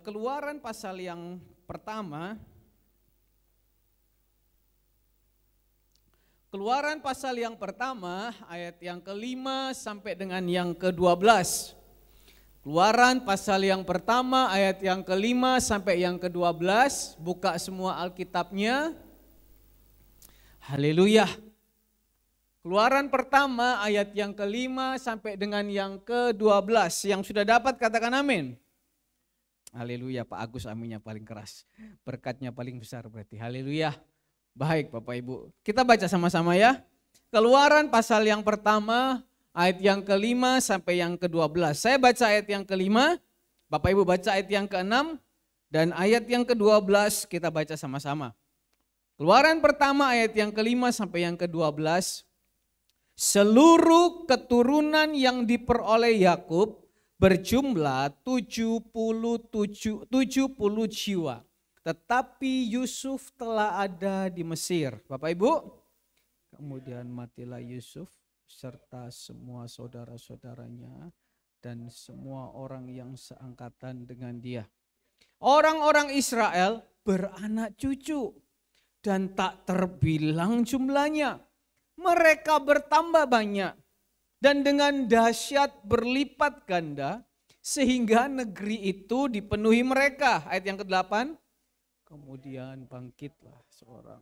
Keluaran pasal yang pertama. Keluaran pasal yang pertama ayat yang ke-5 sampai dengan yang ke-12. Keluaran pasal yang pertama ayat yang ke-5 sampai yang ke-12. Buka semua Alkitabnya. Haleluya. Keluaran pertama ayat yang ke-5 sampai dengan yang ke-12. Yang sudah dapat katakan amin. Haleluya, Pak Agus aminnya paling keras. Berkatnya paling besar berarti. Haleluya. Baik Bapak Ibu, kita baca sama-sama ya. Keluaran pasal yang pertama ayat yang ke-5 sampai yang ke-12. Saya baca ayat yang ke-5, Bapak Ibu baca ayat yang ke-6, dan ayat yang ke-12 kita baca sama-sama. Keluaran pertama ayat yang ke-5 sampai yang ke-12. Seluruh keturunan yang diperoleh Yakub berjumlah 70 jiwa. Tetapi Yusuf telah ada di Mesir. Bapak Ibu, kemudian matilah Yusuf serta semua saudara-saudaranya dan semua orang yang seangkatan dengan dia. Orang-orang Israel beranak cucu dan tak terbilang jumlahnya. Mereka bertambah banyak dan dengan dahsyat berlipat ganda sehingga negeri itu dipenuhi mereka. Ayat yang ke-8. Kemudian bangkitlah seorang.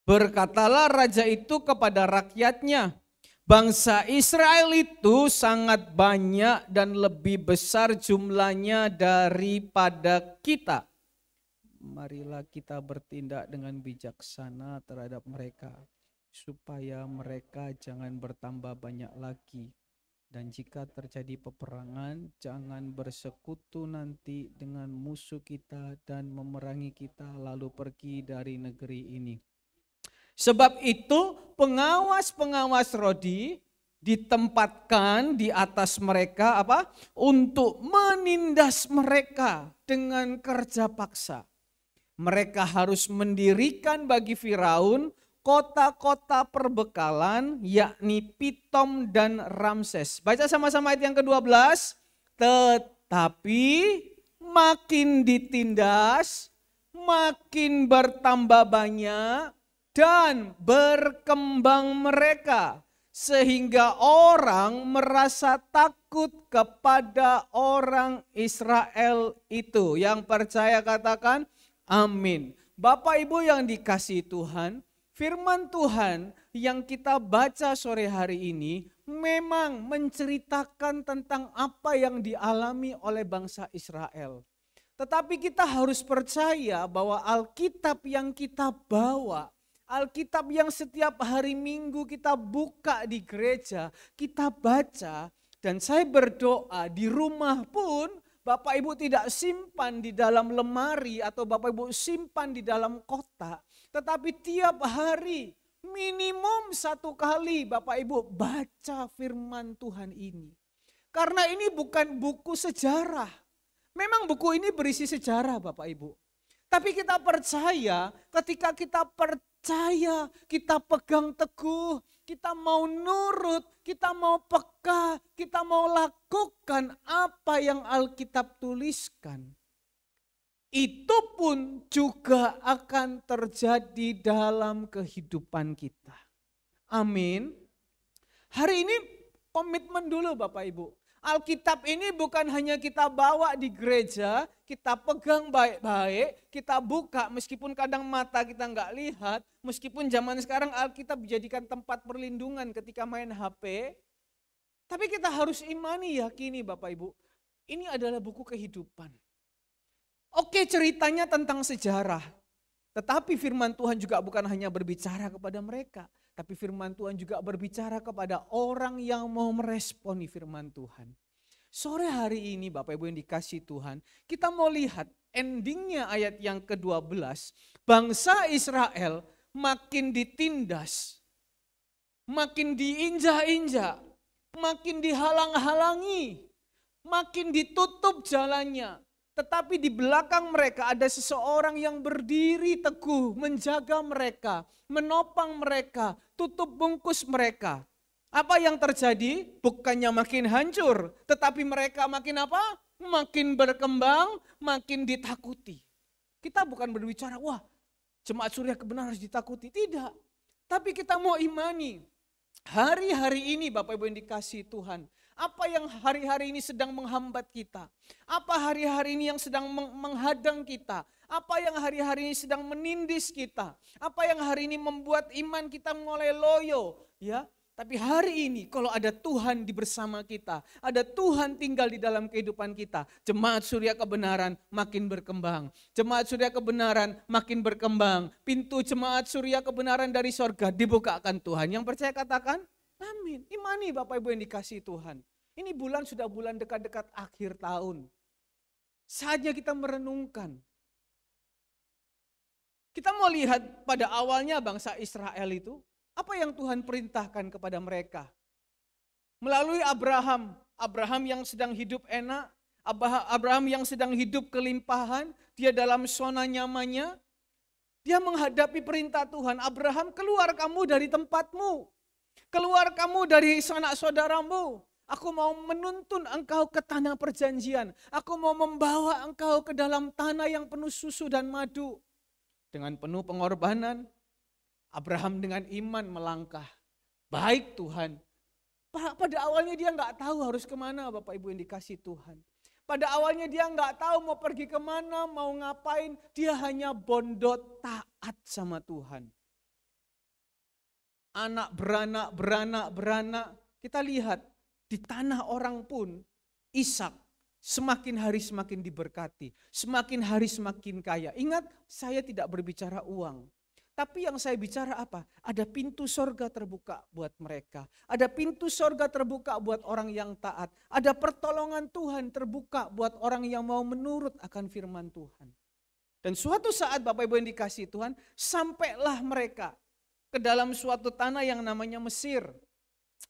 Berkatalah raja itu kepada rakyatnya, bangsa Israel itu sangat banyak dan lebih besar jumlahnya daripada kita. Marilah kita bertindak dengan bijaksana terhadap mereka, supaya mereka jangan bertambah banyak lagi. Dan jika terjadi peperangan, jangan bersekutu nanti dengan musuh kita dan memerangi kita lalu pergi dari negeri ini. Sebab itu pengawas-pengawas Rodi ditempatkan di atas mereka untuk menindas mereka dengan kerja paksa. Mereka harus mendirikan bagi Firaun kota-kota perbekalan, yakni Pitom dan Ramses. Baca sama-sama ayat yang ke-12. Tetapi makin ditindas, makin bertambah banyak dan berkembang mereka. Sehingga orang merasa takut kepada orang Israel itu. Yang percaya katakan amin. Bapak Ibu yang dikasihi Tuhan, firman Tuhan yang kita baca sore hari ini memang menceritakan tentang apa yang dialami oleh bangsa Israel. Tetapi kita harus percaya bahwa Alkitab yang kita bawa, Alkitab yang setiap hari Minggu kita buka di gereja, kita baca, dan saya berdoa di rumah pun Bapak Ibu tidak simpan di dalam lemari atau Bapak Ibu simpan di dalam kotak. Tetapi tiap hari minimum 1 kali Bapak Ibu baca firman Tuhan ini. Karena ini bukan buku sejarah. Memang buku ini berisi sejarah Bapak Ibu. Tapi kita percaya, ketika kita percaya, kita pegang teguh, kita mau nurut, kita mau peka, kita mau lakukan apa yang Alkitab tuliskan. Itu pun juga akan terjadi dalam kehidupan kita. Amin. Hari ini komitmen dulu Bapak Ibu. Alkitab ini bukan hanya kita bawa di gereja, kita pegang baik-baik, kita buka meskipun kadang mata kita nggak lihat, meskipun zaman sekarang Alkitab dijadikan tempat perlindungan ketika main HP. Tapi kita harus imani, yakini Bapak Ibu, ini adalah buku kehidupan. Oke, ceritanya tentang sejarah, tetapi firman Tuhan juga bukan hanya berbicara kepada mereka, tapi firman Tuhan juga berbicara kepada orang yang mau meresponi firman Tuhan. Sore hari ini Bapak Ibu yang dikasihi Tuhan, kita mau lihat endingnya ayat yang ke-12. Bangsa Israel makin ditindas, makin diinjak-injak, makin dihalang-halangi, makin ditutup jalannya. Tetapi di belakang mereka ada seseorang yang berdiri teguh menjaga mereka, menopang mereka, tutup bungkus mereka. Apa yang terjadi? Bukannya makin hancur, tetapi mereka makin apa? Makin berkembang, makin ditakuti. Kita bukan berbicara, wah jemaat Surya Kebenaran harus ditakuti. Tidak. Tapi kita mau imani. Hari-hari ini Bapak Ibu yang dikasihi Tuhan. Apa yang hari-hari ini sedang menghambat kita? Apa hari-hari ini yang sedang menghadang kita? Apa yang hari-hari ini sedang menindis kita? Apa yang hari ini membuat iman kita mulai loyo? Ya, tapi hari ini kalau ada Tuhan di bersama kita, ada Tuhan tinggal di dalam kehidupan kita, jemaat Surya Kebenaran makin berkembang. Jemaat Surya Kebenaran makin berkembang. Pintu jemaat Surya Kebenaran dari sorga dibukakan Tuhan. Yang percaya katakan, amin. Imani Bapak Ibu yang dikasihi Tuhan. Ini bulan sudah bulan dekat-dekat akhir tahun. Saatnya kita merenungkan. Kita mau lihat pada awalnya bangsa Israel itu, apa yang Tuhan perintahkan kepada mereka? Melalui Abraham. Abraham yang sedang hidup enak. Abraham yang sedang hidup kelimpahan. Dia dalam zona nyamannya. Dia menghadapi perintah Tuhan. Abraham, keluar kamu dari tempatmu. Keluar kamu dari sanak saudaramu. Aku mau menuntun engkau ke tanah perjanjian. Aku mau membawa engkau ke dalam tanah yang penuh susu dan madu. Dengan penuh pengorbanan, Abraham dengan iman melangkah. Baik Tuhan. Pada awalnya dia nggak tahu harus kemana Bapak Ibu yang dikasih Tuhan. Pada awalnya dia nggak tahu mau pergi kemana, mau ngapain. Dia hanya bondot taat sama Tuhan. Anak beranak. Kita lihat di tanah orang pun Ishak semakin hari semakin diberkati. Semakin hari semakin kaya. Ingat, saya tidak berbicara uang. Tapi yang saya bicara apa? Ada pintu sorga terbuka buat mereka. Ada pintu sorga terbuka buat orang yang taat. Ada pertolongan Tuhan terbuka buat orang yang mau menurut akan firman Tuhan. Dan suatu saat Bapak Ibu yang dikasihi Tuhan, sampailah mereka ke dalam suatu tanah yang namanya Mesir.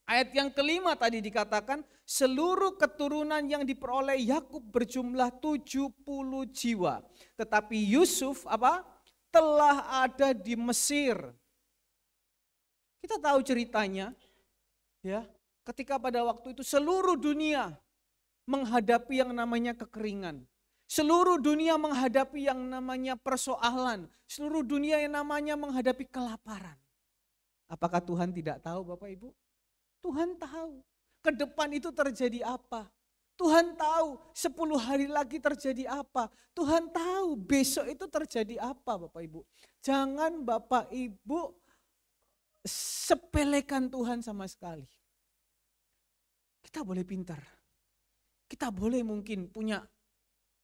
Ayat yang kelima tadi dikatakan, seluruh keturunan yang diperoleh Yakub berjumlah 70 jiwa. Tetapi Yusuf apa? Telah ada di Mesir. Kita tahu ceritanya, ya. Ketika pada waktu itu seluruh dunia menghadapi yang namanya kekeringan. Seluruh dunia menghadapi yang namanya persoalan. Seluruh dunia yang namanya menghadapi kelaparan. Apakah Tuhan tidak tahu Bapak Ibu? Tuhan tahu. Ke depan itu terjadi apa? Tuhan tahu 10 hari lagi terjadi apa. Tuhan tahu besok itu terjadi apa Bapak Ibu. Jangan Bapak Ibu sepelekan Tuhan sama sekali. Kita boleh pintar. Kita boleh mungkin punya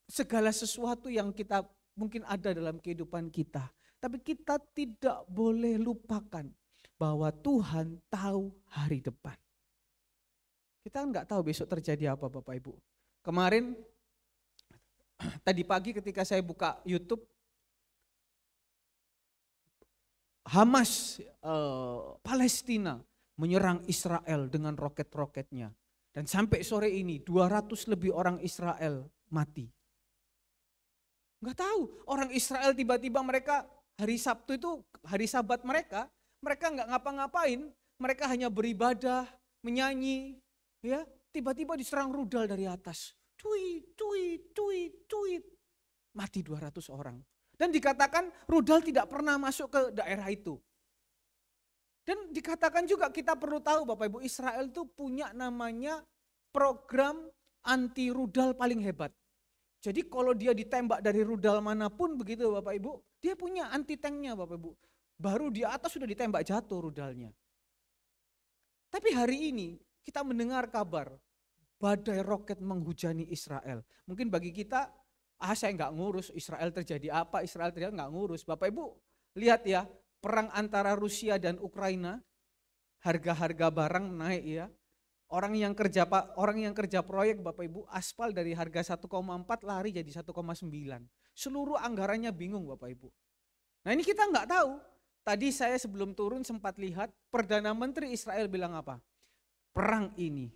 segala sesuatu yang kita mungkin ada dalam kehidupan kita. Tapi kita tidak boleh lupakan bahwa Tuhan tahu hari depan. Kita nggak tahu besok terjadi apa Bapak Ibu. Kemarin, tadi pagi ketika saya buka YouTube, Hamas Palestina menyerang Israel dengan roket-roketnya. Dan sampai sore ini 200 lebih orang Israel mati. Nggak tahu, orang Israel tiba-tiba mereka hari Sabtu itu, hari Sabat mereka nggak ngapa-ngapain, mereka hanya beribadah, menyanyi, ya, tiba-tiba diserang rudal dari atas. Tuit. Mati 200 orang. Dan dikatakan rudal tidak pernah masuk ke daerah itu. Dan dikatakan juga kita perlu tahu Bapak Ibu, Israel itu punya namanya program anti rudal paling hebat. Jadi kalau dia ditembak dari rudal manapun begitu Bapak Ibu, dia punya anti tanknya Bapak Ibu. Baru di atas sudah ditembak jatuh rudalnya. Tapi hari ini kita mendengar kabar badai roket menghujani Israel. Mungkin bagi kita, saya nggak ngurus Israel terjadi apa, Israel terjadi nggak ngurus. Bapak Ibu lihat ya, perang antara Rusia dan Ukraina, harga-harga barang naik ya. Orang yang kerja proyek Bapak Ibu, aspal dari harga 1,4 lari jadi 1,9. Seluruh anggarannya bingung Bapak Ibu. Nah ini kita nggak tahu. Tadi saya sebelum turun sempat lihat Perdana Menteri Israel bilang apa? Perang ini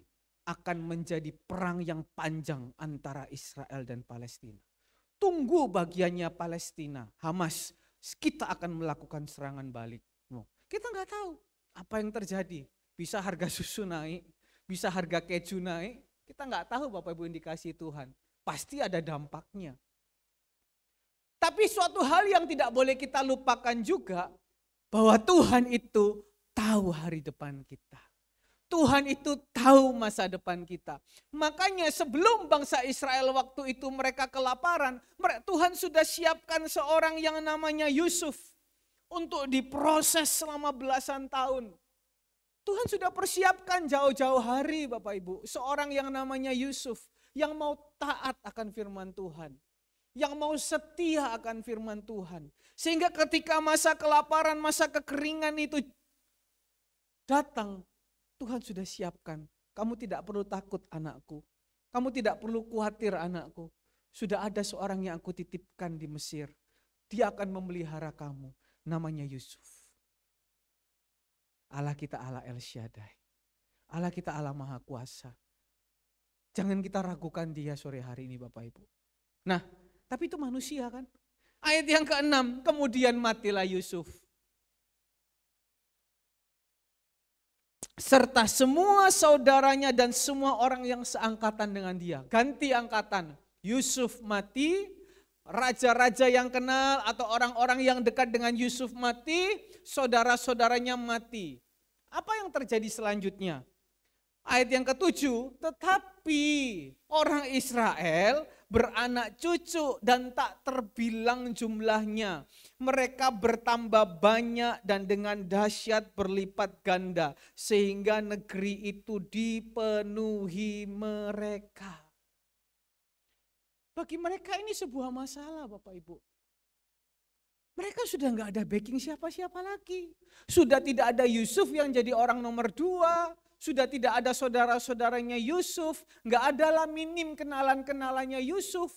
akan menjadi perang yang panjang antara Israel dan Palestina. Tunggu bagiannya Palestina, Hamas, kita akan melakukan serangan balik. Kita nggak tahu apa yang terjadi. Bisa harga susu naik, bisa harga keju naik. Kita nggak tahu Bapak Ibu yang dikasihi Tuhan. Pasti ada dampaknya. Tapi suatu hal yang tidak boleh kita lupakan juga, bahwa Tuhan itu tahu hari depan kita. Tuhan itu tahu masa depan kita. Makanya sebelum bangsa Israel waktu itu mereka kelaparan, Tuhan sudah siapkan seorang yang namanya Yusuf untuk diproses selama belasan tahun. Tuhan sudah persiapkan jauh-jauh hari Bapak Ibu, seorang yang namanya Yusuf yang mau taat akan firman Tuhan, yang mau setia akan firman Tuhan. Sehingga ketika masa kelaparan, masa kekeringan itu datang, Tuhan sudah siapkan. Kamu tidak perlu takut anakku. Kamu tidak perlu khawatir anakku. Sudah ada seorang yang aku titipkan di Mesir. Dia akan memelihara kamu. Namanya Yusuf. Allah kita Allah El Shaddai. Allah kita Allah Maha Kuasa. Jangan kita ragukan dia sore hari ini Bapak Ibu. Nah, tapi itu manusia kan. Ayat yang ke-6, kemudian matilah Yusuf. Serta semua saudaranya dan semua orang yang seangkatan dengan dia. Ganti angkatan. Yusuf mati, raja-raja yang kenal atau orang-orang yang dekat dengan Yusuf mati, saudara-saudaranya mati. Apa yang terjadi selanjutnya? Ayat yang ke-7, tetapi orang Israel beranak cucu dan tak terbilang jumlahnya. Mereka bertambah banyak dan dengan dahsyat berlipat ganda. Sehingga negeri itu dipenuhi mereka. Bagi mereka ini sebuah masalah Bapak Ibu. Mereka sudah gak ada backing siapa-siapa lagi. Sudah tidak ada Yusuf yang jadi orang nomor 2. Sudah tidak ada saudara-saudaranya Yusuf. Gak ada lah minim kenalan-kenalannya Yusuf.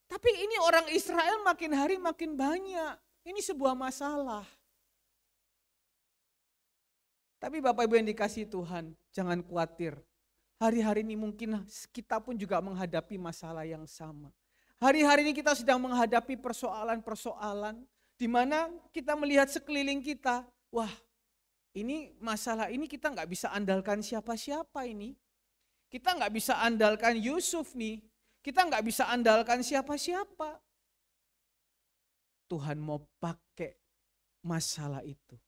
Tapi ini orang Israel makin hari makin banyak. Ini sebuah masalah. Tapi Bapak Ibu yang dikasihi Tuhan, jangan khawatir. Hari-hari ini mungkin kita pun juga menghadapi masalah yang sama. Hari-hari ini kita sedang menghadapi persoalan-persoalan di mana kita melihat sekeliling kita, wah ini masalah ini kita nggak bisa andalkan siapa-siapa ini. Kita nggak bisa andalkan Yusuf nih. Kita nggak bisa andalkan siapa-siapa. Tuhan mau pakai masalah itu.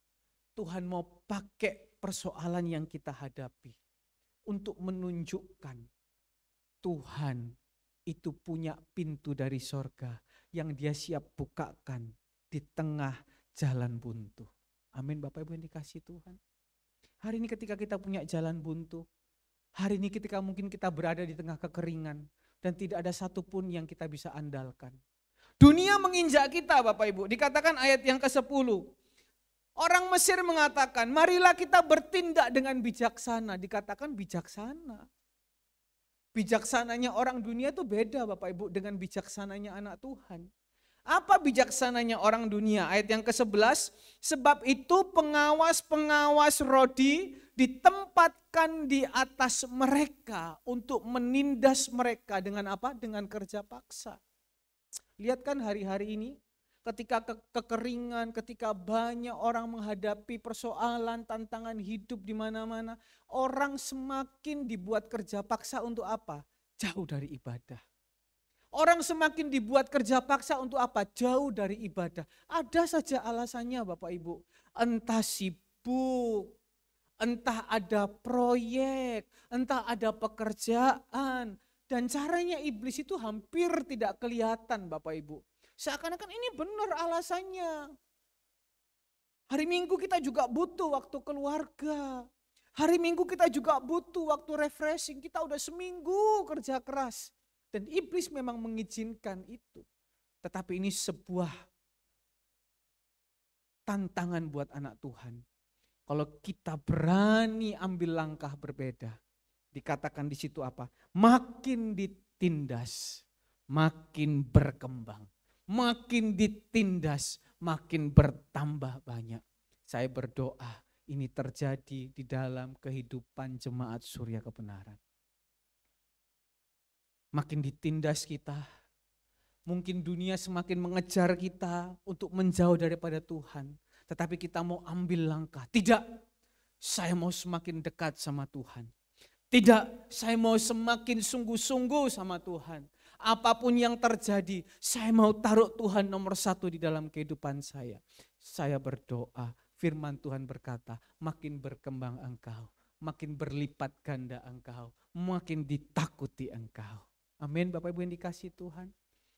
Tuhan mau pakai persoalan yang kita hadapi untuk menunjukkan Tuhan itu punya pintu dari sorga yang dia siap bukakan di tengah jalan buntu. Amin Bapak Ibu yang dikasihi Tuhan. Hari ini ketika kita punya jalan buntu, hari ini ketika mungkin kita berada di tengah kekeringan dan tidak ada satupun yang kita bisa andalkan. Dunia menginjak kita Bapak Ibu, dikatakan ayat yang ke-10. Orang Mesir mengatakan, marilah kita bertindak dengan bijaksana. Dikatakan bijaksana. Bijaksananya orang dunia itu beda Bapak Ibu dengan bijaksananya anak Tuhan. Apa bijaksananya orang dunia? Ayat yang ke-11, sebab itu pengawas-pengawas rodi ditempatkan di atas mereka untuk menindas mereka dengan apa? Dengan kerja paksa. Lihat kan hari-hari ini ketika kekeringan, ketika banyak orang menghadapi persoalan, tantangan hidup di mana-mana, orang semakin dibuat kerja paksa untuk apa? Jauh dari ibadah. Orang semakin dibuat kerja paksa untuk apa? Jauh dari ibadah. Ada saja alasannya Bapak Ibu. Entah sibuk, entah ada proyek, entah ada pekerjaan. Dan caranya iblis itu hampir tidak kelihatan Bapak Ibu. Seakan-akan ini benar alasannya. Hari Minggu kita juga butuh waktu keluarga. Hari Minggu kita juga butuh waktu refreshing. Kita udah seminggu kerja keras. Dan iblis memang mengizinkan itu. Tetapi ini sebuah tantangan buat anak Tuhan. Kalau kita berani ambil langkah berbeda. Dikatakan di situ apa? Makin ditindas, makin berkembang. Makin ditindas, makin bertambah banyak. Saya berdoa ini terjadi di dalam kehidupan jemaat Surya Kebenaran. Makin ditindas kita, mungkin dunia semakin mengejar kita untuk menjauh daripada Tuhan. Tetapi kita mau ambil langkah. Tidak, saya mau semakin dekat sama Tuhan. Tidak, saya mau semakin sungguh-sungguh sama Tuhan. Apapun yang terjadi, saya mau taruh Tuhan nomor satu di dalam kehidupan saya. Saya berdoa, firman Tuhan berkata, makin berkembang engkau, makin berlipat ganda engkau, makin ditakuti engkau. Amin, Bapak Ibu yang dikasihi Tuhan.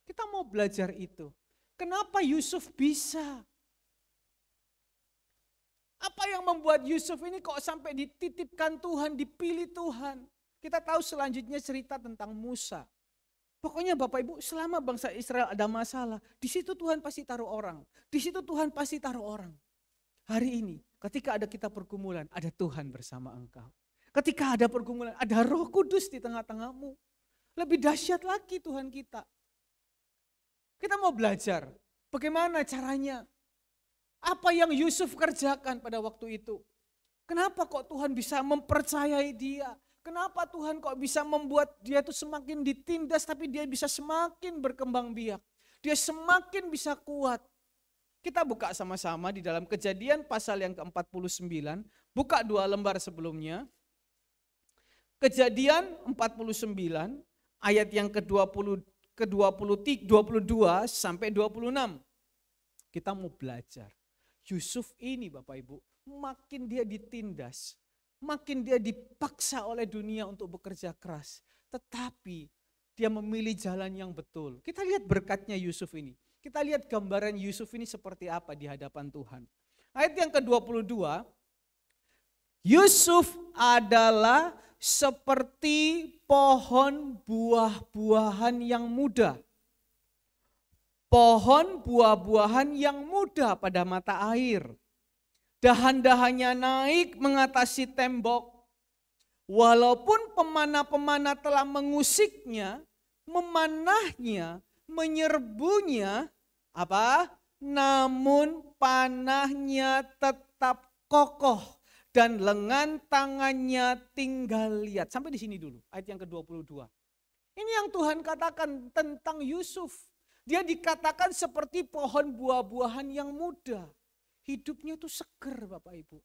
Kita mau belajar itu. Kenapa Yusuf bisa? Apa yang membuat Yusuf ini kok sampai dititipkan Tuhan, dipilih Tuhan? Kita tahu selanjutnya cerita tentang Musa. Pokoknya Bapak Ibu, selama bangsa Israel ada masalah, di situ Tuhan pasti taruh orang. Di situ Tuhan pasti taruh orang. Hari ini, ketika ada kita pergumulan, ada Tuhan bersama engkau. Ketika ada pergumulan, ada Roh Kudus di tengah-tengahmu. Lebih dahsyat lagi Tuhan kita. Kita mau belajar bagaimana caranya. Apa yang Yusuf kerjakan pada waktu itu? Kenapa kok Tuhan bisa mempercayai dia? Kenapa Tuhan kok bisa membuat dia itu semakin ditindas tapi dia bisa semakin berkembang biak? Dia semakin bisa kuat. Kita buka sama-sama di dalam Kejadian pasal yang ke-49. Buka 2 lembar sebelumnya. Kejadian 49 ayat yang ke-20, ke-22 sampai 26. Kita mau belajar. Yusuf ini Bapak Ibu, makin dia ditindas, makin dia dipaksa oleh dunia untuk bekerja keras. Tetapi dia memilih jalan yang betul. Kita lihat berkatnya Yusuf ini. Kita lihat gambaran Yusuf ini seperti apa di hadapan Tuhan. Ayat yang ke-22, Yusuf adalah seperti pohon buah-buahan yang muda. Pohon buah-buahan yang muda pada mata air. Dahan-dahannya naik mengatasi tembok. Walaupun pemana-pemana telah mengusiknya, memanahnya, menyerbunya, apa? Namun panahnya tetap kokoh dan lengan tangannya tinggal lihat. Sampai di sini dulu, ayat yang ke-22. Ini yang Tuhan katakan tentang Yusuf. Dia dikatakan seperti pohon buah-buahan yang muda. Hidupnya itu seger Bapak Ibu.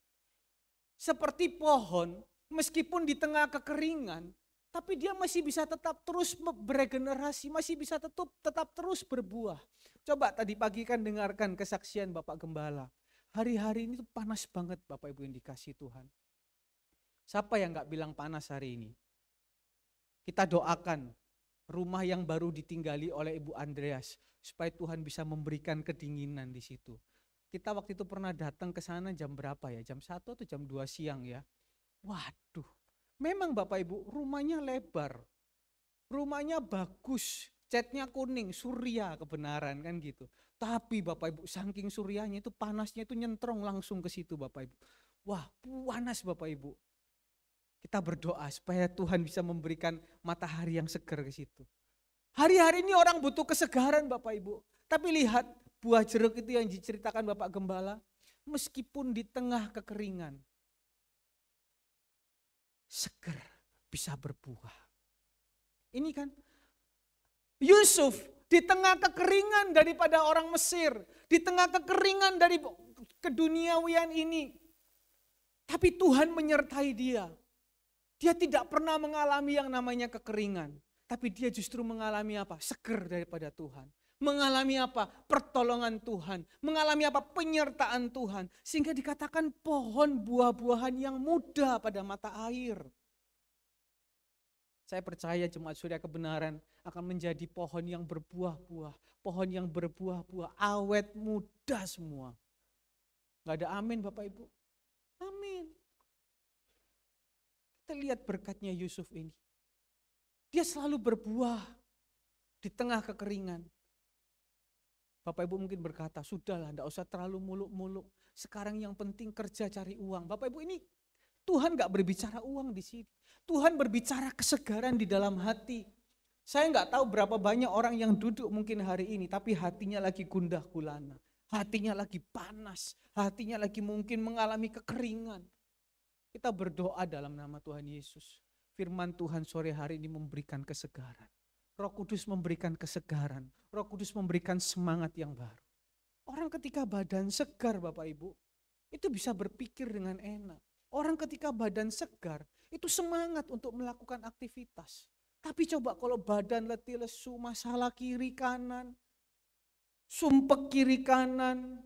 Seperti pohon meskipun di tengah kekeringan, tapi dia masih bisa tetap terus beregenerasi, masih bisa tetap terus berbuah. Coba tadi pagi kan dengarkan kesaksian Bapak Gembala. Hari-hari ini tuh panas banget Bapak Ibu yang dikasih Tuhan. Siapa yang gak bilang panas hari ini? Kita doakan rumah yang baru ditinggali oleh Ibu Andreas supaya Tuhan bisa memberikan kedinginan di situ. Kita waktu itu pernah datang ke sana jam berapa ya? Jam 1 atau jam 2 siang ya. Waduh, memang Bapak Ibu rumahnya lebar. Rumahnya bagus, catnya kuning, surya kebenaran kan gitu. Tapi Bapak Ibu saking suryanya itu panasnya itu nyentrong langsung ke situ Bapak Ibu. Wah, panas Bapak Ibu. Kita berdoa supaya Tuhan bisa memberikan matahari yang segar ke situ. Hari-hari ini orang butuh kesegaran Bapak Ibu. Tapi lihat buah jeruk itu yang diceritakan Bapak Gembala. Meskipun di tengah kekeringan, segar bisa berbuah. Ini kan Yusuf di tengah kekeringan daripada orang Mesir. Di tengah kekeringan dari keduniawian ini. Tapi Tuhan menyertai dia. Dia tidak pernah mengalami yang namanya kekeringan. Tapi dia justru mengalami apa? Seger daripada Tuhan. Mengalami apa? Pertolongan Tuhan. Mengalami apa? Penyertaan Tuhan. Sehingga dikatakan pohon buah-buahan yang muda pada mata air. Saya percaya jemaat surya kebenaran akan menjadi pohon yang berbuah-buah. Pohon yang berbuah-buah, awet muda semua. Gak ada amin Bapak Ibu? Amin. Kita lihat berkatnya Yusuf ini. Dia selalu berbuah di tengah kekeringan. Bapak Ibu mungkin berkata, sudahlah enggak usah terlalu muluk-muluk. Sekarang yang penting kerja cari uang. Bapak Ibu ini Tuhan gak berbicara uang di sini. Tuhan berbicara kesegaran di dalam hati. Saya gak tahu berapa banyak orang yang duduk mungkin hari ini, tapi hatinya lagi gundah gulana. Hatinya lagi panas. Hatinya lagi mungkin mengalami kekeringan. Kita berdoa dalam nama Tuhan Yesus. Firman Tuhan sore hari ini memberikan kesegaran. Roh Kudus memberikan kesegaran. Roh Kudus memberikan semangat yang baru. Orang ketika badan segar Bapak Ibu, itu bisa berpikir dengan enak. Orang ketika badan segar, itu semangat untuk melakukan aktivitas. Tapi coba kalau badan letih lesu, masalah kiri kanan, sumpek kiri kanan,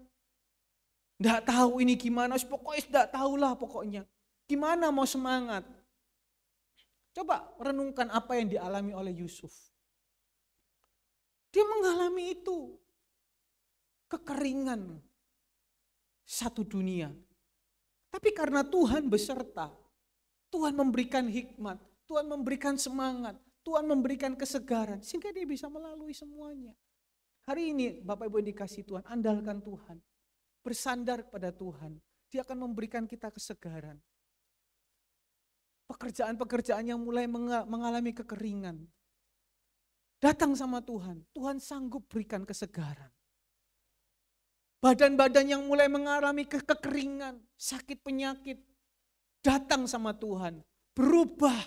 enggak tahu ini gimana, pokoknya enggak tahulah pokoknya. Gimana mau semangat? Coba renungkan apa yang dialami oleh Yusuf. Dia mengalami itu. Kekeringan satu dunia. Tapi karena Tuhan beserta, Tuhan memberikan hikmat, Tuhan memberikan semangat, Tuhan memberikan kesegaran, sehingga dia bisa melalui semuanya. Hari ini Bapak Ibu yang dikasihi Tuhan, andalkan Tuhan, bersandar pada Tuhan, Dia akan memberikan kita kesegaran. Pekerjaan-pekerjaan yang mulai mengalami kekeringan, datang sama Tuhan, Tuhan sanggup berikan kesegaran. Badan-badan yang mulai mengalami kekeringan, sakit penyakit, datang sama Tuhan, berubah.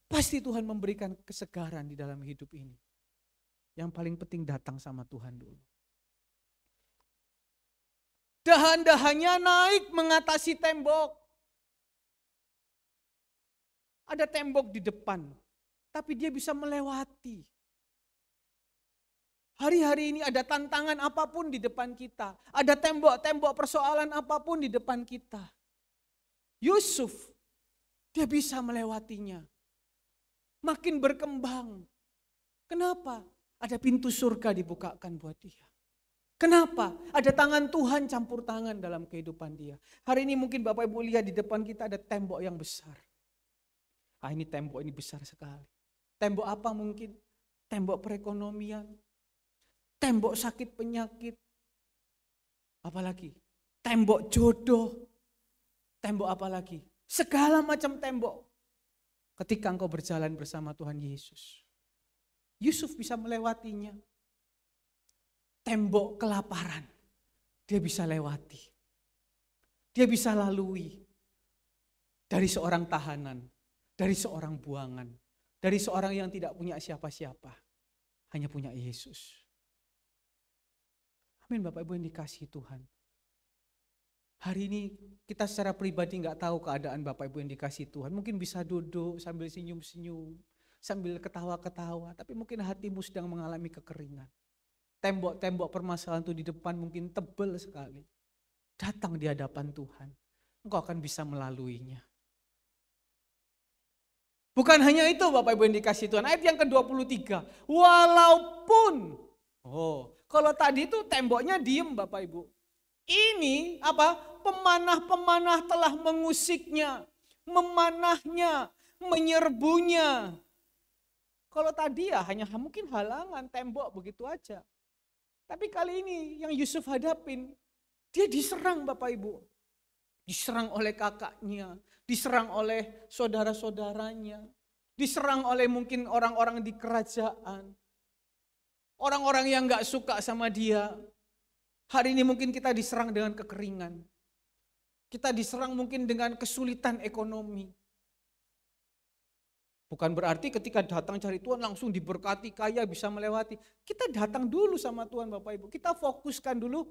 Pasti Tuhan memberikan kesegaran di dalam hidup ini. Yang paling penting datang sama Tuhan dulu. Dahan-dahannya naik mengatasi tembok. Ada tembok di depan, tapi dia bisa melewati. Hari-hari ini ada tantangan apapun di depan kita. Ada tembok-tembok persoalan apapun di depan kita. Yusuf, dia bisa melewatinya. Makin berkembang. Kenapa? Ada pintu surga dibukakan buat dia. Kenapa? Ada tangan Tuhan campur tangan dalam kehidupan dia. Hari ini mungkin Bapak Ibu lihat di depan kita ada tembok yang besar. Ini tembok ini besar sekali. Tembok apa mungkin? Tembok perekonomian. Tembok sakit penyakit, apalagi tembok jodoh, tembok apalagi, segala macam tembok. Ketika engkau berjalan bersama Tuhan Yesus, Yusuf bisa melewatinya. Tembok kelaparan, dia bisa lewati. Dia bisa lalui dari seorang tahanan, dari seorang buangan, dari seorang yang tidak punya siapa-siapa, hanya punya Yesus. Amin Bapak Ibu yang dikasihi Tuhan. Hari ini kita secara pribadi nggak tahu keadaan Bapak Ibu yang dikasihi Tuhan. Mungkin bisa duduk sambil senyum-senyum, sambil ketawa-ketawa. Tapi mungkin hatimu sedang mengalami kekeringan. Tembok-tembok permasalahan itu di depan mungkin tebal sekali. Datang di hadapan Tuhan. Engkau akan bisa melaluinya. Bukan hanya itu Bapak Ibu yang dikasihi Tuhan. Ayat yang ke-23. Walaupun, kalau tadi itu temboknya diem Bapak Ibu. Ini apa? Pemanah-pemanah telah mengusiknya, memanahnya, menyerbunya. Kalau tadi ya hanya mungkin halangan tembok begitu aja. Tapi kali ini yang Yusuf hadapin, dia diserang Bapak Ibu. Diserang oleh kakaknya, diserang oleh saudara-saudaranya, diserang oleh mungkin orang-orang di kerajaan. Orang-orang yang gak suka sama dia. Hari ini mungkin kita diserang dengan kekeringan. Kita diserang mungkin dengan kesulitan ekonomi. Bukan berarti ketika datang cari Tuhan langsung diberkati, kaya, bisa melewati. Kita datang dulu sama Tuhan Bapak Ibu. Kita fokuskan dulu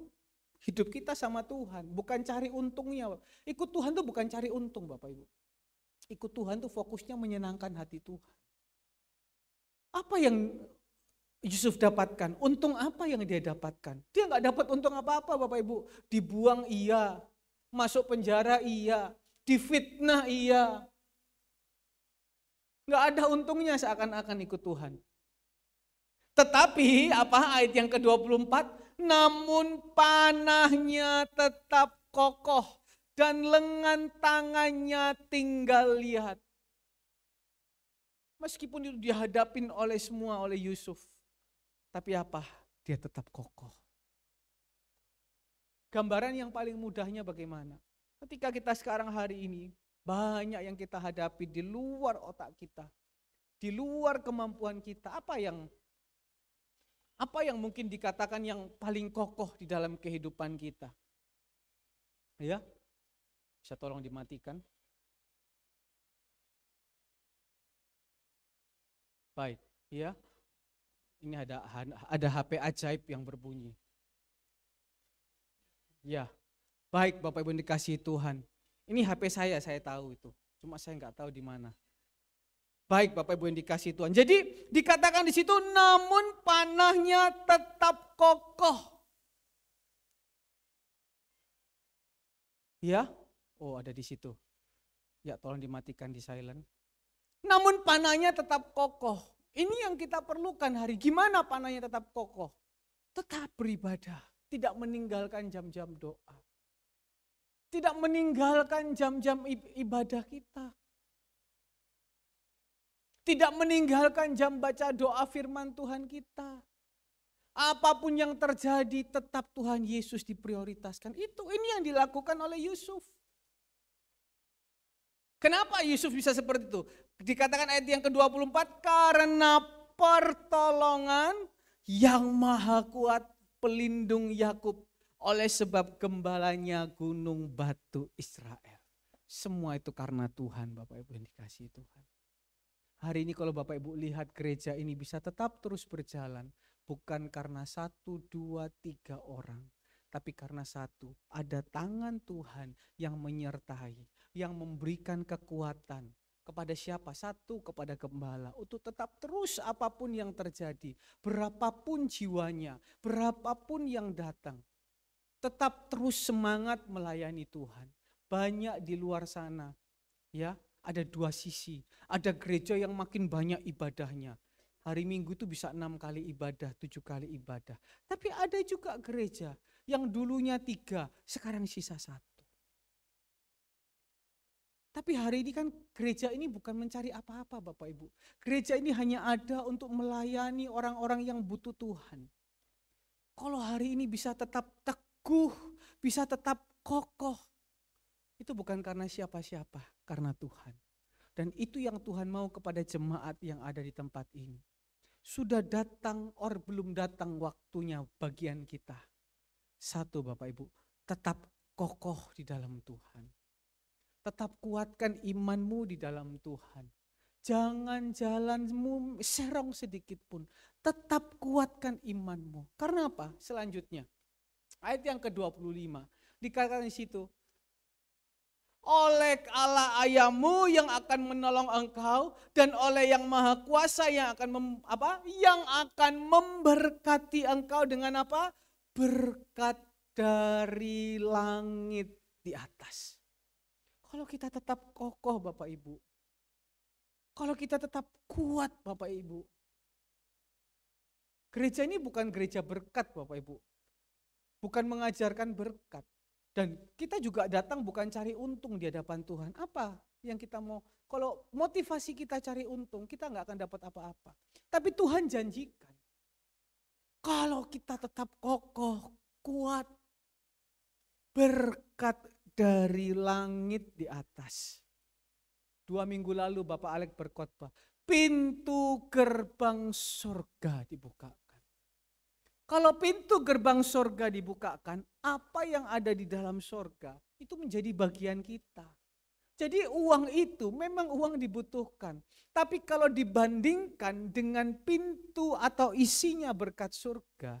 hidup kita sama Tuhan. Bukan cari untungnya. Ikut Tuhan tuh bukan cari untung Bapak Ibu. Ikut Tuhan tuh fokusnya menyenangkan hati Tuhan. Apa yang Yusuf dapatkan? Untung apa yang dia dapatkan? Dia gak dapat untung apa-apa Bapak Ibu. Dibuang iya, masuk penjara iya, difitnah iya. Gak ada untungnya seakan-akan ikut Tuhan. Tetapi apa ayat yang ke-24? Namun panahnya tetap kokoh dan lengan tangannya tinggal lihat. Meskipun itu dihadapin oleh semua oleh Yusuf. Tapi apa? Dia tetap kokoh. Gambaran yang paling mudahnya bagaimana? Ketika kita sekarang hari ini, banyak yang kita hadapi di luar otak kita. Di luar kemampuan kita. Apa yang mungkin dikatakan yang paling kokoh di dalam kehidupan kita? Ya, bisa tolong dimatikan. Baik, ya. Ini ada HP ajaib yang berbunyi. Ya, baik Bapak Ibu dikasihi Tuhan. Ini HP saya tahu itu. Cuma saya nggak tahu di mana. Baik Bapak Ibu yang dikasih Tuhan. Jadi dikatakan di situ namun panahnya tetap kokoh. Ya, oh ada di situ. Ya tolong dimatikan di silent. Namun panahnya tetap kokoh. Ini yang kita perlukan hari. Gimana panahnya tetap kokoh? Tetap beribadah. Tidak meninggalkan jam-jam doa. Tidak meninggalkan jam-jam ibadah kita. Tidak meninggalkan jam baca doa firman Tuhan kita. Apapun yang terjadi tetap Tuhan Yesus diprioritaskan. Ini yang dilakukan oleh Yusuf. Kenapa Yusuf bisa seperti itu? Dikatakan ayat yang ke-24, karena pertolongan yang maha kuat pelindung Yakub oleh sebab gembalanya gunung batu Israel. Semua itu karena Tuhan, Bapak Ibu yang dikasihi Tuhan. Hari ini kalau Bapak Ibu lihat gereja ini bisa tetap terus berjalan. Bukan karena 1, 2, 3 orang. Tapi karena satu, ada tangan Tuhan yang menyertai. Yang memberikan kekuatan. Kepada siapa? Satu, kepada gembala. Untuk tetap terus apapun yang terjadi. Berapapun jiwanya. Berapapun yang datang. Tetap terus semangat melayani Tuhan. Banyak di luar sana. Ya. Ada dua sisi, ada gereja yang makin banyak ibadahnya. Hari Minggu itu bisa 6 kali ibadah, 7 kali ibadah. Tapi ada juga gereja yang dulunya 3, sekarang sisa 1. Tapi hari ini kan gereja ini bukan mencari apa-apa Bapak Ibu. Gereja ini hanya ada untuk melayani orang-orang yang butuh Tuhan. Kalau hari ini bisa tetap teguh, bisa tetap kokoh, itu bukan karena siapa-siapa, karena Tuhan. Dan itu yang Tuhan mau kepada jemaat yang ada di tempat ini. Sudah datang or belum datang waktunya bagian kita. Satu Bapak Ibu, tetap kokoh di dalam Tuhan. Tetap kuatkan imanmu di dalam Tuhan. Jangan jalanmu serong sedikit pun. Tetap kuatkan imanmu. Karena apa? Selanjutnya, ayat yang ke-25, dikatakan di situ, oleh Allah ayahmu yang akan menolong engkau dan oleh yang maha kuasa yang akan yang akan memberkati engkau dengan apa? Berkat dari langit di atas. Kalau kita tetap kokoh Bapak Ibu. Kalau kita tetap kuat Bapak Ibu. Gereja ini bukan gereja berkat Bapak Ibu. Bukan mengajarkan berkat. Dan kita juga datang bukan cari untung di hadapan Tuhan. Apa yang kita mau? Kalau motivasi kita cari untung, kita nggak akan dapat apa-apa. Tapi Tuhan janjikan. Kalau kita tetap kokoh, kuat, berkat dari langit di atas. 2 minggu lalu Bapak Alek berkhotbah, pintu gerbang surga dibukakan. Kalau pintu gerbang surga dibukakan, apa yang ada di dalam surga itu menjadi bagian kita. Jadi uang itu memang uang dibutuhkan. Tapi kalau dibandingkan dengan pintu atau isinya berkat surga,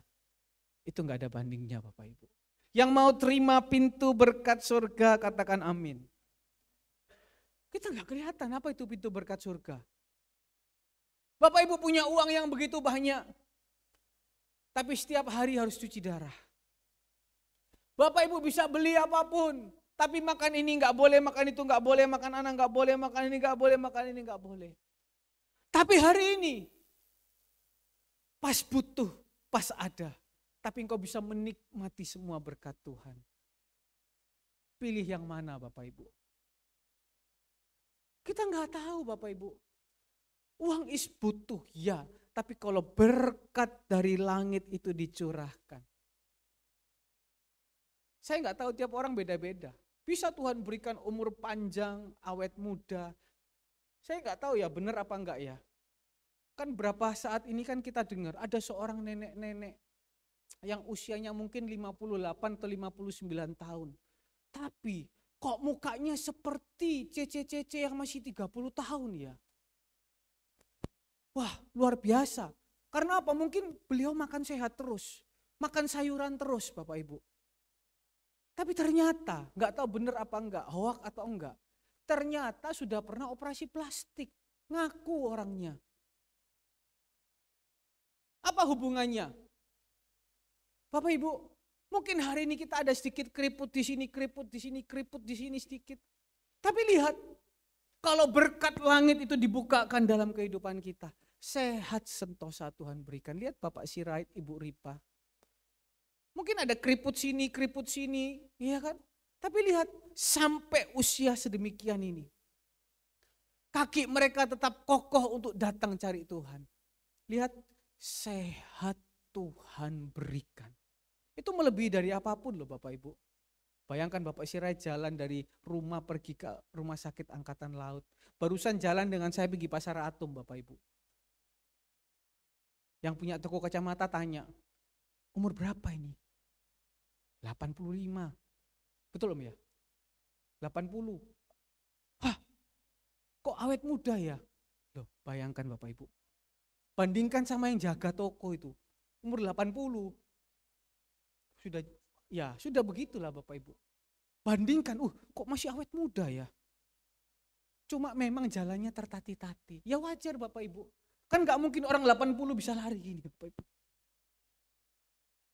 itu enggak ada bandingnya Bapak Ibu. Yang mau terima pintu berkat surga katakan amin. Kita enggak kelihatan apa itu pintu berkat surga. Bapak Ibu punya uang yang begitu banyak. Tapi setiap hari harus cuci darah. Bapak Ibu bisa beli apapun. Tapi makan ini enggak boleh, makan itu enggak boleh, makan anak enggak boleh, makan ini enggak boleh, makan ini enggak boleh. Tapi hari ini pas butuh, pas ada. Tapi engkau bisa menikmati semua berkat Tuhan. Pilih yang mana Bapak Ibu? Kita enggak tahu Bapak Ibu. Uang is butuh, ya. Tapi kalau berkat dari langit itu dicurahkan. Saya enggak tahu tiap orang beda-beda. Bisa Tuhan berikan umur panjang, awet muda. Saya enggak tahu ya benar apa enggak ya. Kan berapa saat ini kan kita dengar ada seorang nenek-nenek yang usianya mungkin 58 atau 59 tahun. Tapi kok mukanya seperti cece-cece yang masih 30 tahun ya. Wah luar biasa. Karena apa? Mungkin beliau makan sehat terus. Makan sayuran terus Bapak Ibu. Tapi ternyata, nggak tahu benar apa enggak, hoak atau enggak. Ternyata sudah pernah operasi plastik, ngaku orangnya. Apa hubungannya? Bapak Ibu, mungkin hari ini kita ada sedikit keriput di sini, keriput di sini, keriput di sini sedikit. Tapi lihat, kalau berkat langit itu dibukakan dalam kehidupan kita, sehat sentosa Tuhan berikan. Lihat Bapak Sirait, Ibu Ripa. Mungkin ada keriput sini, iya kan? Tapi lihat, sampai usia sedemikian ini. Kaki mereka tetap kokoh untuk datang cari Tuhan. Lihat, sehat Tuhan berikan. Itu melebihi dari apapun loh Bapak Ibu. Bayangkan Bapak Sirait jalan dari rumah pergi ke rumah sakit angkatan laut. Barusan jalan dengan saya pergi pasar Atom Bapak Ibu. Yang punya toko kacamata tanya, umur berapa ini? 85. Betul Om ya? 80. Hah, kok awet muda ya? Loh, bayangkan Bapak Ibu. Bandingkan sama yang jaga toko itu, umur 80. Sudah begitulah Bapak Ibu. Bandingkan, kok masih awet muda ya? Cuma memang jalannya tertati-tati. Ya wajar Bapak Ibu. Kan gak mungkin orang 80 bisa lari gini Bapak Ibu.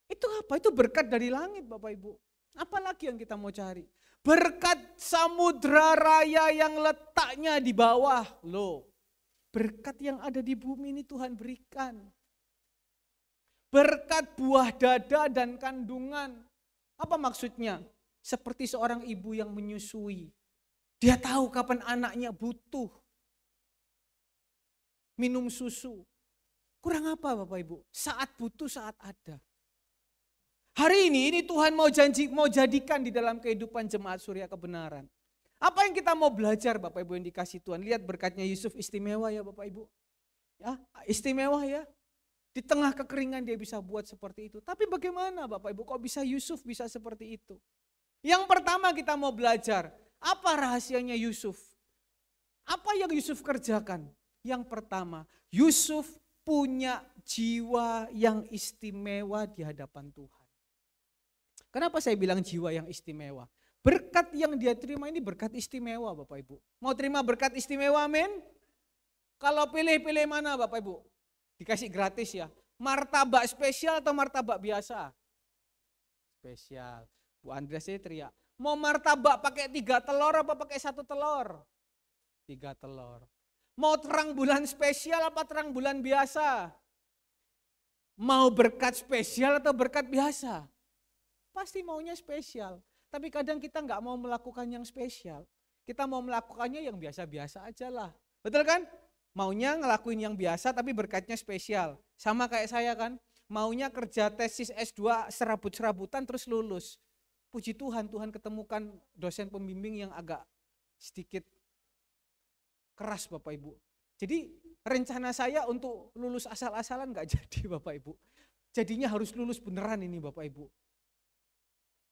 Itu apa? Itu berkat dari langit Bapak Ibu. Apalagi yang kita mau cari? Berkat samudra raya yang letaknya di bawah. Loh, berkat yang ada di bumi ini Tuhan berikan. Berkat buah dada dan kandungan. Apa maksudnya? Seperti seorang ibu yang menyusui. Dia tahu kapan anaknya butuh minum susu. Kurang apa Bapak Ibu? Saat butuh, saat ada. Hari ini Tuhan mau jadikan di dalam kehidupan jemaat Surya Kebenaran. Apa yang kita mau belajar Bapak Ibu yang dikasih Tuhan? Lihat berkatnya Yusuf istimewa ya Bapak Ibu. Ya, istimewa ya. Di tengah kekeringan dia bisa buat seperti itu. Tapi bagaimana Bapak Ibu kok bisa Yusuf bisa seperti itu? Yang pertama kita mau belajar, apa rahasianya Yusuf? Apa yang Yusuf kerjakan? Yang pertama, Yusuf punya jiwa yang istimewa di hadapan Tuhan. Kenapa saya bilang jiwa yang istimewa? Berkat yang dia terima ini berkat istimewa Bapak Ibu. Mau terima berkat istimewa amin? Kalau pilih-pilih mana Bapak Ibu? Dikasih gratis ya. Martabak spesial atau martabak biasa? Spesial. Bu Andrea saya teriak. Mau martabak pakai 3 telur apa pakai 1 telur? 3 telur. Mau terang bulan spesial apa terang bulan biasa? Mau berkat spesial atau berkat biasa? Pasti maunya spesial. Tapi kadang kita nggak mau melakukan yang spesial. Kita mau melakukannya yang biasa-biasa aja lah. Betul kan? Maunya ngelakuin yang biasa tapi berkatnya spesial. Sama kayak saya kan. Maunya kerja tesis S2 serabut-serabutan terus lulus. Puji Tuhan, Tuhan ketemukan dosen pembimbing yang agak sedikit keras Bapak Ibu. Jadi rencana saya untuk lulus asal-asalan nggak jadi Bapak Ibu. Jadinya harus lulus beneran ini Bapak Ibu.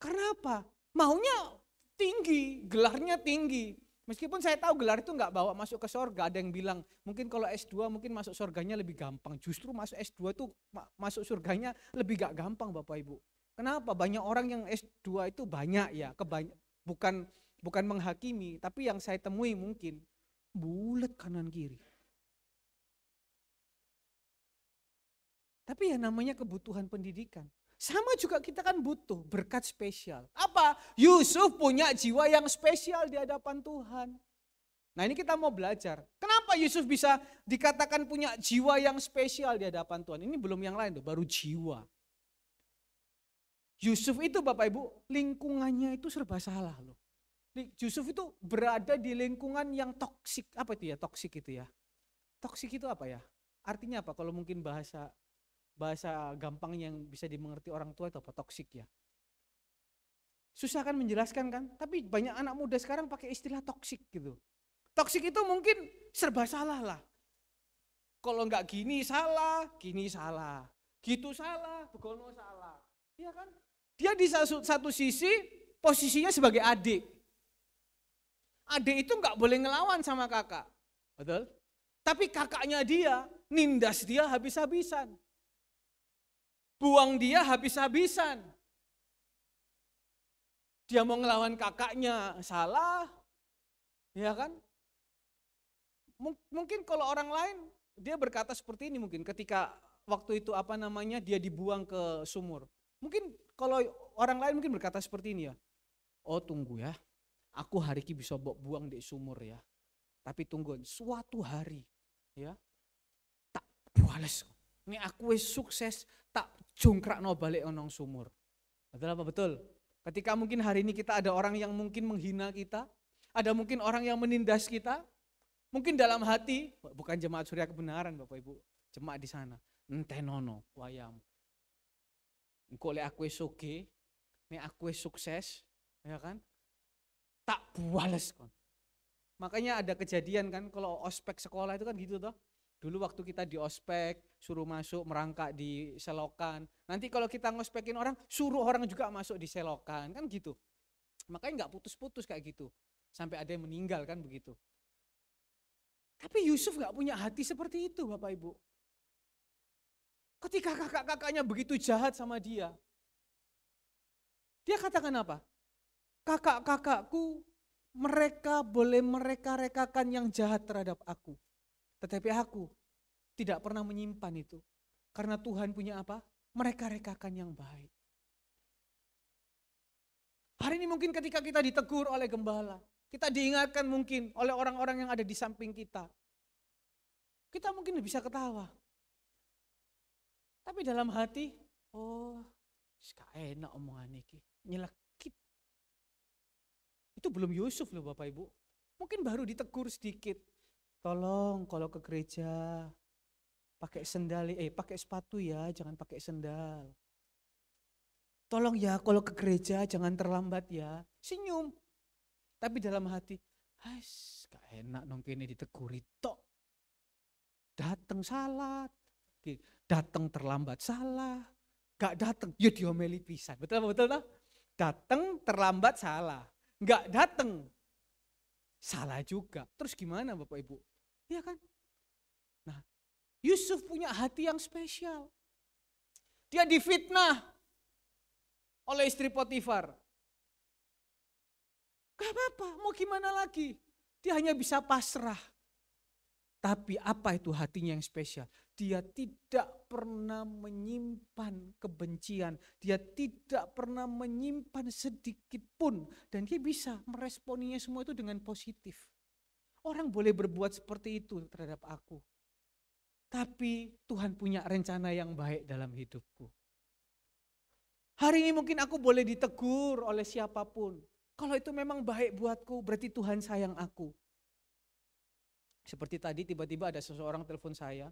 Karena apa? Maunya tinggi, gelarnya tinggi. Meskipun saya tahu gelar itu nggak bawa masuk ke sorga. Ada yang bilang mungkin kalau S2 mungkin masuk surganya lebih gampang. Justru masuk S2 itu masuk surganya lebih gak gampang Bapak Ibu. Kenapa? Banyak orang yang S2 itu banyak ya. Bukan menghakimi, tapi yang saya temui mungkin bulat kanan kiri. Tapi ya namanya kebutuhan pendidikan. Sama juga kita kan butuh berkat spesial. Apa? Yusuf punya jiwa yang spesial di hadapan Tuhan. Nah ini kita mau belajar. Kenapa Yusuf bisa dikatakan punya jiwa yang spesial di hadapan Tuhan? Ini belum yang lain tuh, baru jiwa. Yusuf itu Bapak Ibu, lingkungannya itu serba salah loh. Yusuf itu berada di lingkungan yang toksik. Apa itu ya toksik itu ya? Toksik itu apa ya? Artinya apa kalau mungkin bahasa gampang yang bisa dimengerti orang tua itu apa? Toksik ya. Susah kan menjelaskan kan? Tapi banyak anak muda sekarang pakai istilah toksik gitu. Toksik itu mungkin serba salah lah. Kalau enggak gini salah, gitu salah, begono salah. Iya kan? Dia di satu sisi posisinya sebagai adik. Adik itu enggak boleh ngelawan sama kakak. Betul? Tapi kakaknya dia nindas dia habis-habisan. Buang dia habis-habisan. Dia mau ngelawan kakaknya, salah. Ya kan? Mungkin kalau orang lain, dia berkata seperti ini mungkin ketika waktu itu dia dibuang ke sumur. Mungkin kalau orang lain mungkin berkata seperti ini ya. Oh tunggu ya, aku hari ini bisa buang di sumur ya. Tapi tunggu, suatu hari ya, tak bales. Ini aku sukses, tak jongkrak no balik onong sumur. Betul apa betul? Ketika mungkin hari ini kita ada orang yang mungkin menghina kita, ada mungkin orang yang menindas kita, mungkin dalam hati, bukan jemaat Surya Kebenaran Bapak Ibu, jemaat di sana, entenono wayam. Engko lek aku soge, nek aku sukses, ya kan? Tak bales kon. Makanya ada kejadian kan kalau ospek sekolah itu kan gitu toh. Dulu waktu kita di ospek, suruh masuk merangkak di selokan. Nanti kalau kita ngospekin orang, suruh orang juga masuk di selokan, kan gitu. Makanya nggak putus-putus kayak gitu. Sampai ada yang meninggal kan begitu. Tapi Yusuf nggak punya hati seperti itu Bapak Ibu. Ketika kakak-kakaknya begitu jahat sama dia, dia katakan apa? Kakak-kakakku mereka boleh mereka-rekakan yang jahat terhadap aku. Tetapi aku tidak pernah menyimpan itu. Karena Tuhan punya apa? Mereka-rekakan yang baik. Hari ini mungkin ketika kita ditegur oleh gembala, kita diingatkan mungkin oleh orang-orang yang ada di samping kita. Kita mungkin bisa ketawa. Tapi dalam hati, oh, enak omongan ini, nyelekit. Itu belum Yusuf loh Bapak Ibu. Mungkin baru ditegur sedikit. Tolong kalau ke gereja pakai sendal, pakai sepatu ya, jangan pakai sendal. Tolong ya kalau ke gereja jangan terlambat ya. Senyum. Tapi dalam hati, gak enak dong kini diteguri tok. Datang salah, datang terlambat salah, gak datang ya diomeli pisan. Betul tak? Datang terlambat salah. Enggak datang, salah juga. Terus gimana Bapak Ibu? Iya kan? Nah, Yusuf punya hati yang spesial. Dia difitnah oleh istri Potifar. Gak apa-apa, mau gimana lagi? Dia hanya bisa pasrah. Tapi apa itu hatinya yang spesial? Dia tidak pernah menyimpan kebencian. Dia tidak pernah menyimpan sedikit pun. Dan dia bisa meresponinya semua itu dengan positif. Orang boleh berbuat seperti itu terhadap aku. Tapi Tuhan punya rencana yang baik dalam hidupku. Hari ini mungkin aku boleh ditegur oleh siapapun. Kalau itu memang baik buatku, berarti Tuhan sayang aku. Seperti tadi tiba-tiba ada seseorang telepon saya.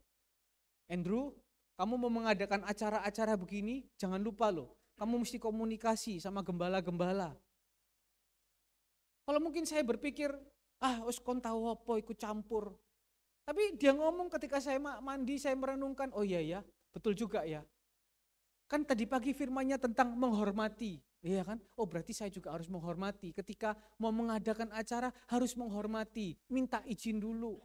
Andrew, kamu mau mengadakan acara-acara begini, jangan lupa loh. Kamu mesti komunikasi sama gembala-gembala. Kalau mungkin saya berpikir, wis kon tahu apa ikut campur. Tapi dia ngomong ketika saya mandi, saya merenungkan, oh iya ya, betul juga ya. Kan tadi pagi firmannya tentang menghormati. Iya kan? Oh berarti saya juga harus menghormati. Ketika mau mengadakan acara harus menghormati. Minta izin dulu.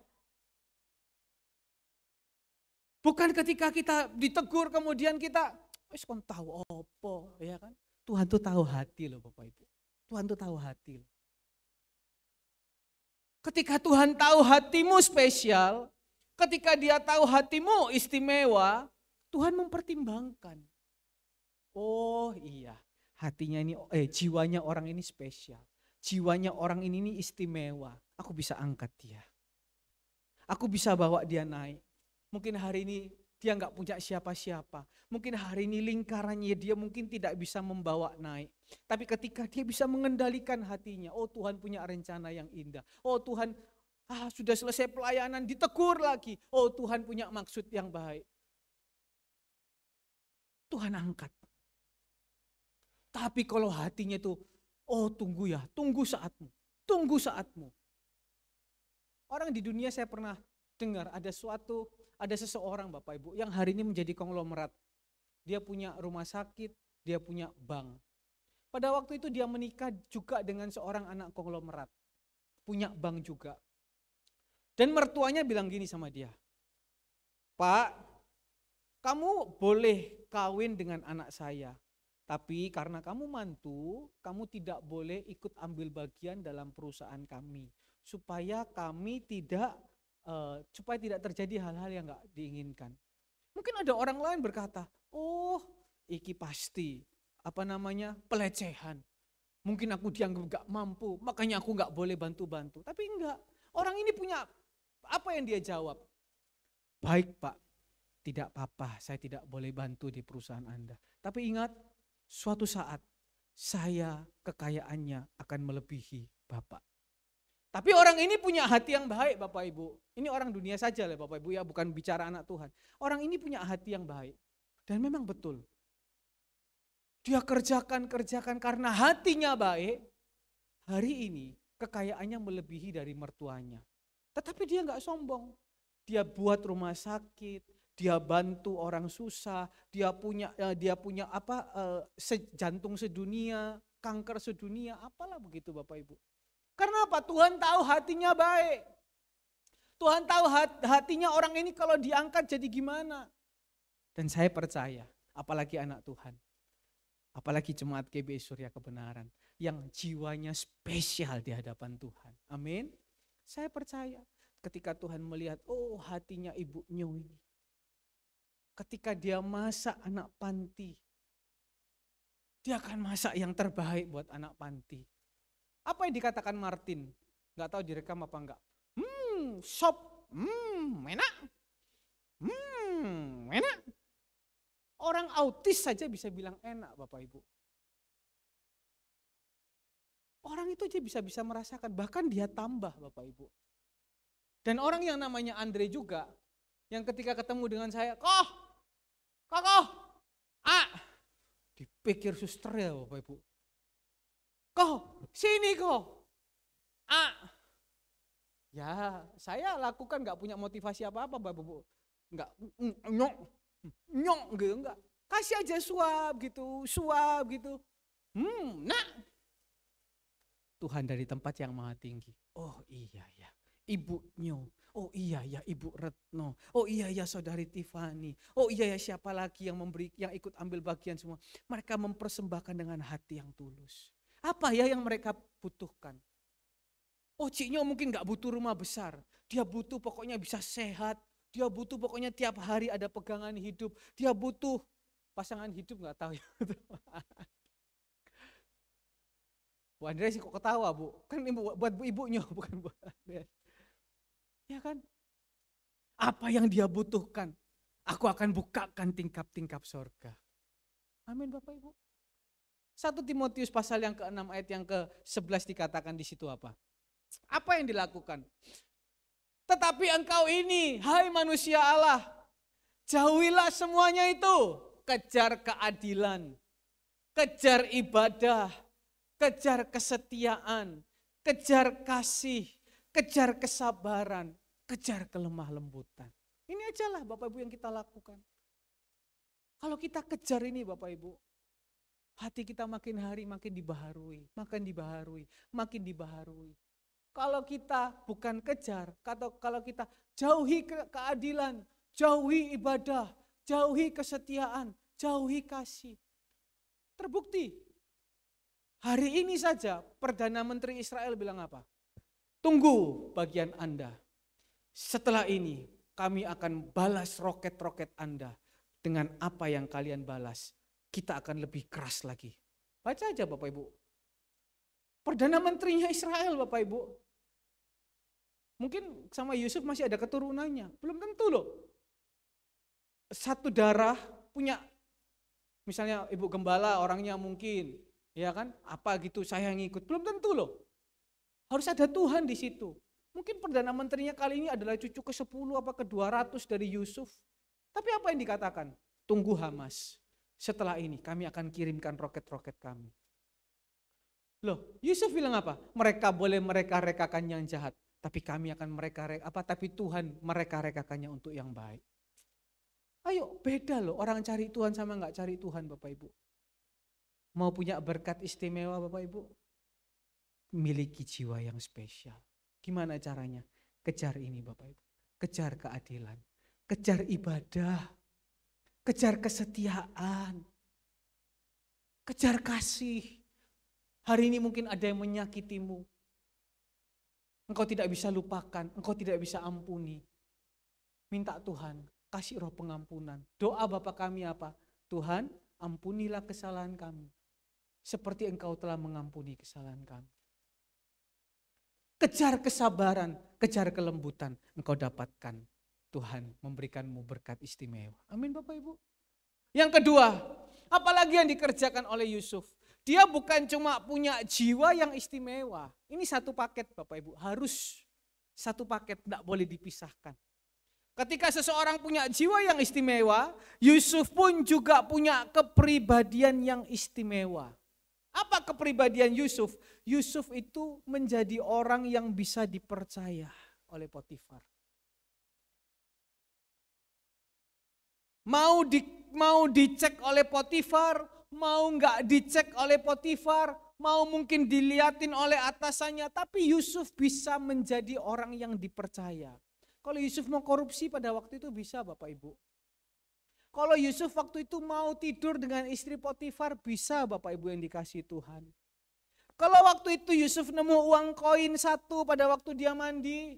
Bukan ketika kita ditegur kemudian kita, wis kon tahu apa, ya kan? Tuhan tuh tahu hati loh Bapak Ibu. Tuhan tuh tahu hati loh. Ketika Tuhan tahu hatimu spesial, ketika dia tahu hatimu istimewa, Tuhan mempertimbangkan. Oh iya, hatinya ini, jiwanya orang ini spesial. Jiwanya orang ini istimewa. Aku bisa angkat dia. Aku bisa bawa dia naik. Mungkin hari ini dia nggak punya siapa-siapa. Mungkin hari ini lingkarannya dia mungkin tidak bisa membawa naik. Tapi ketika dia bisa mengendalikan hatinya, oh Tuhan punya rencana yang indah. Oh Tuhan, sudah selesai pelayanan ditegur lagi. Oh Tuhan punya maksud yang baik. Tuhan angkat. Tapi kalau hatinya itu, oh tunggu ya, tunggu saatmu. Tunggu saatmu. Orang di dunia saya pernah dengar ada seseorang Bapak Ibu yang hari ini menjadi konglomerat. Dia punya rumah sakit, dia punya bank. Pada waktu itu dia menikah juga dengan seorang anak konglomerat. Punya bank juga. Dan mertuanya bilang gini sama dia. Pak, kamu boleh kawin dengan anak saya. Tapi karena kamu mantu, kamu tidak boleh ikut ambil bagian dalam perusahaan kami. Supaya supaya tidak terjadi hal-hal yang gak diinginkan. Mungkin ada orang lain berkata, oh iki pasti pelecehan. Mungkin aku dianggap gak mampu, makanya aku gak boleh bantu-bantu. Tapi enggak, orang ini punya apa yang dia jawab? Baik Pak, tidak apa-apa, saya tidak boleh bantu di perusahaan Anda. Tapi ingat, suatu saat kekayaannya akan melebihi Bapak. Tapi orang ini punya hati yang baik Bapak Ibu. Ini orang dunia saja lah Bapak Ibu ya, bukan bicara anak Tuhan. Orang ini punya hati yang baik. Dan memang betul. Dia kerjakan karena hatinya baik. Hari ini kekayaannya melebihi dari mertuanya. Tetapi dia gak sombong. Dia buat rumah sakit, dia bantu orang susah, dia punya jantung sedunia, kanker sedunia, apalah begitu Bapak Ibu. Karena apa? Tuhan tahu hatinya baik. Tuhan tahu hatinya orang ini kalau diangkat jadi gimana. Dan saya percaya, apalagi anak Tuhan, apalagi jemaat GBI Surya Kebenaran, yang jiwanya spesial di hadapan Tuhan. Amin. Saya percaya ketika Tuhan melihat, oh hatinya Ibu Nyo ini. Ketika dia masak anak panti, dia akan masak yang terbaik buat anak panti. Apa yang dikatakan Martin? Gak tahu direkam apa enggak. Sop, enak. Enak. Orang autis saja bisa bilang enak Bapak Ibu. Orang itu aja bisa merasakan, bahkan dia tambah Bapak Ibu. Dan orang yang namanya Andre juga, yang ketika ketemu dengan saya, koh, dipikir suster ya Bapak Ibu. Koh, sini koh. Ya saya lakukan gak punya motivasi apa-apa Bapak Ibu. Enggak, nyok gitu, enggak. Kasih aja suap gitu. Nah. Tuhan dari tempat yang maha tinggi. Oh iya ya. Ibu Nyo, oh iya ya Ibu Retno, oh iya ya Saudari Tiffany, oh iya ya siapa lagi yang ikut ambil bagian semua. Mereka mempersembahkan dengan hati yang tulus. Apa ya yang mereka butuhkan? Oh Cik Nyo mungkin gak butuh rumah besar, dia butuh pokoknya bisa sehat, dia butuh pokoknya tiap hari ada pegangan hidup, dia butuh pasangan hidup gak tahu ya. Bu Andrea sih kok ketawa Bu, kan buat ibunya bukan buat Andrea. Ya kan? Apa yang dia butuhkan, aku akan bukakan tingkap-tingkap sorga. Amin Bapak Ibu. 1 Timotius pasal yang ke-6 ayat yang ke-11 dikatakan di situ apa? Apa yang dilakukan? Tetapi engkau ini, hai manusia Allah, jauhilah semuanya itu. Kejar keadilan, kejar ibadah, kejar kesetiaan, kejar kasih, kejar kesabaran, kejar kelemah lembutan. Ini ajalah Bapak Ibu yang kita lakukan. Kalau kita kejar ini Bapak Ibu, hati kita makin hari makin dibaharui, makin dibaharui. Kalau kita bukan kejar, kalau kita jauhi keadilan, jauhi ibadah, jauhi kesetiaan, jauhi kasih. Terbukti. Hari ini saja Perdana Menteri Israel bilang apa? Tunggu bagian Anda. Setelah ini kami akan balas roket-roket Anda dengan apa yang kalian balas. Kita akan lebih keras lagi. Baca aja Bapak Ibu. Perdana Menterinya Israel Bapak Ibu. Mungkin sama Yusuf masih ada keturunannya. Belum tentu loh. Satu darah punya, misalnya Ibu Gembala orangnya mungkin, ya kan, apa gitu saya ngikut. Belum tentu loh. Harus ada Tuhan di situ. Mungkin Perdana Menterinya kali ini adalah cucu ke-10 apa ke-200 dari Yusuf. Tapi apa yang dikatakan? Tunggu Hamas. Setelah ini kami akan kirimkan roket-roket kami. Loh, Yusuf bilang apa? Mereka boleh mereka-rekakan yang jahat, tapi kami akan tapi Tuhan mereka-rekakannya untuk yang baik. Ayo, beda loh orang cari Tuhan sama enggak cari Tuhan Bapak Ibu. Mau punya berkat istimewa Bapak Ibu? Miliki jiwa yang spesial. Gimana caranya? Kejar ini Bapak Ibu. Kejar keadilan. Kejar ibadah. Kejar kesetiaan. Kejar kasih. Hari ini mungkin ada yang menyakitimu. Engkau tidak bisa lupakan, engkau tidak bisa ampuni. Minta Tuhan, kasih roh pengampunan. Doa Bapa kami apa? Tuhan, ampunilah kesalahan kami. Seperti engkau telah mengampuni kesalahan kami. Kejar kesabaran, kejar kelembutan. Engkau dapatkan. Tuhan memberikanmu berkat istimewa. Amin Bapak Ibu. Yang kedua, apalagi yang dikerjakan oleh Yusuf. Dia bukan cuma punya jiwa yang istimewa. Ini satu paket Bapak Ibu. Harus satu paket, tidak boleh dipisahkan. Ketika seseorang punya jiwa yang istimewa, Yusuf pun juga punya kepribadian yang istimewa. Apa kepribadian Yusuf? Yusuf itu menjadi orang yang bisa dipercaya oleh Potifar. Mau dicek oleh Potifar, mau nggak dicek oleh Potifar, mau mungkin diliatin oleh atasannya, tapi Yusuf bisa menjadi orang yang dipercaya. Kalau Yusuf mau korupsi pada waktu itu bisa Bapak Ibu. Kalau Yusuf waktu itu mau tidur dengan istri Potifar, bisa Bapak Ibu yang dikasih Tuhan. Kalau waktu itu Yusuf nemu uang koin 1 pada waktu dia mandi,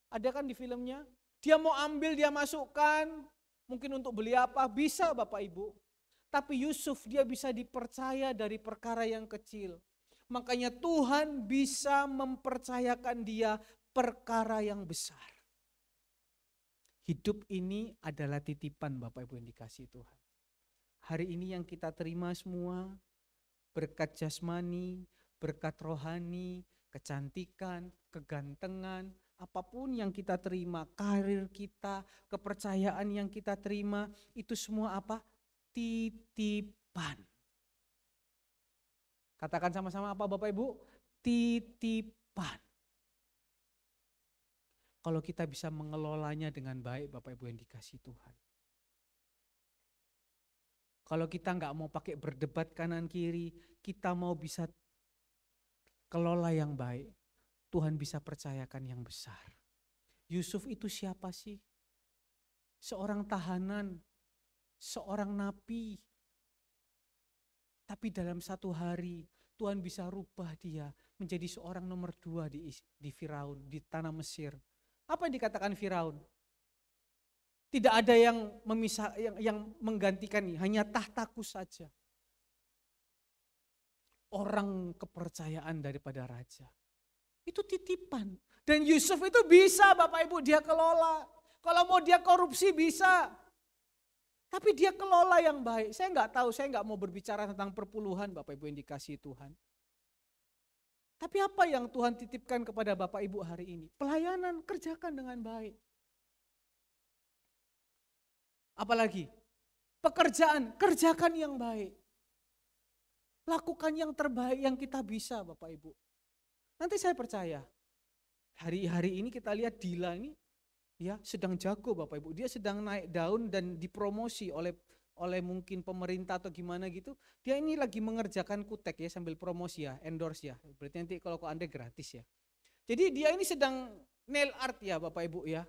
ada kan di filmnya, dia mau ambil, dia masukkan, mungkin untuk beli apa, bisa Bapak Ibu. Tapi Yusuf dia bisa dipercaya dari perkara yang kecil. Makanya Tuhan bisa mempercayakan dia perkara yang besar. Hidup ini adalah titipan Bapak Ibu yang dikasih Tuhan. Hari ini yang kita terima semua, berkat jasmani, berkat rohani, kecantikan, kegantengan, apapun yang kita terima, karir kita, kepercayaan yang kita terima, itu semua apa? Titipan. Katakan sama-sama apa Bapak Ibu? Titipan. Kalau kita bisa mengelolanya dengan baik Bapak Ibu yang dikasih Tuhan. Kalau kita nggak mau pakai berdebat kanan kiri, kita mau bisa kelola yang baik, Tuhan bisa percayakan yang besar. Yusuf itu siapa sih? Seorang tahanan, seorang napi. Tapi dalam satu hari Tuhan bisa rubah dia menjadi seorang nomor 2 di Firaun, di tanah Mesir. Apa yang dikatakan Firaun? Tidak ada yang menggantikan, hanya tahtaku saja. Orang kepercayaan daripada raja. Itu titipan. Dan Yusuf itu bisa Bapak Ibu dia kelola. Kalau mau dia korupsi bisa. Tapi dia kelola yang baik. Saya nggak tahu, saya nggak mau berbicara tentang perpuluhan Bapak Ibu yang dikasihi Tuhan. Tapi apa yang Tuhan titipkan kepada Bapak Ibu hari ini? Pelayanan, kerjakan dengan baik. Apalagi? Pekerjaan, kerjakan yang baik. Lakukan yang terbaik yang kita bisa Bapak Ibu. Nanti saya percaya, hari-hari ini kita lihat Dila ini ya sedang jago Bapak Ibu. Dia sedang naik daun dan dipromosi oleh mungkin pemerintah atau gimana gitu. Dia ini lagi mengerjakan kutek ya sambil promosi ya, endorse ya. Berarti nanti kalau Anda gratis ya. Jadi dia ini sedang nail art ya Bapak Ibu ya.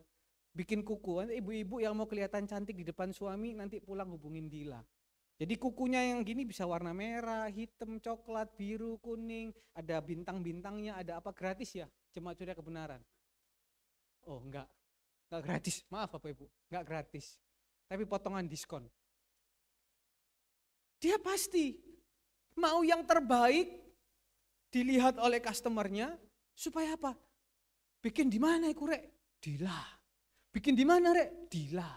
Bikin kuku. Nanti ibu-ibu yang mau kelihatan cantik di depan suami nanti pulang hubungin Dila. Jadi kukunya yang gini bisa warna merah, hitam, coklat, biru, kuning. Ada bintang-bintangnya, ada apa gratis ya? Jemaat Surya Kebenaran. Oh enggak gratis. Maaf Bapak Ibu, enggak gratis. Tapi potongan diskon. Dia pasti mau yang terbaik dilihat oleh customernya supaya apa? Bikin di mana iku rek? Dila. Bikin di mana rek? Dila.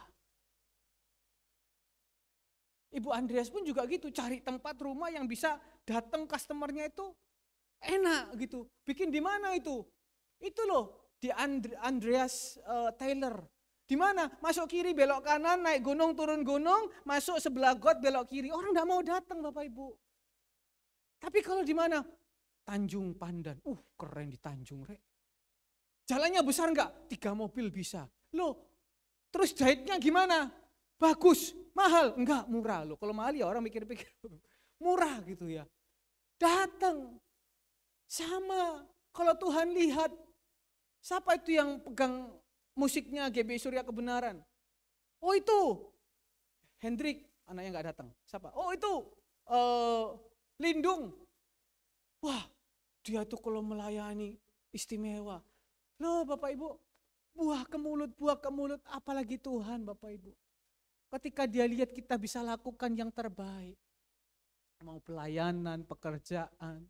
Ibu Andreas pun juga gitu, cari tempat rumah yang bisa datang customernya itu enak gitu. Bikin di mana itu? Itu loh di Andreas Taylor. Di mana? Masuk kiri, belok kanan, naik gunung, turun gunung, masuk sebelah got, belok kiri. Orang enggak mau datang Bapak Ibu. Tapi kalau di mana? Tanjung Pandan. Keren di Tanjung, rek. Jalannya besar enggak? 3 mobil bisa. Loh, terus jahitnya gimana? Bagus, mahal? Enggak, murah loh. Kalau mahal ya orang mikir-pikir. Murah gitu ya. Datang. Sama. Kalau Tuhan lihat, siapa itu yang pegang musiknya GBI Surya Kebenaran? Oh itu, Hendrik, anaknya nggak datang. Siapa? Oh itu, lindung. Wah, dia tuh kalau melayani istimewa. Loh Bapak Ibu, buah ke mulut, apalagi Tuhan Bapak Ibu. Ketika dia lihat kita bisa lakukan yang terbaik. Mau pelayanan, pekerjaan,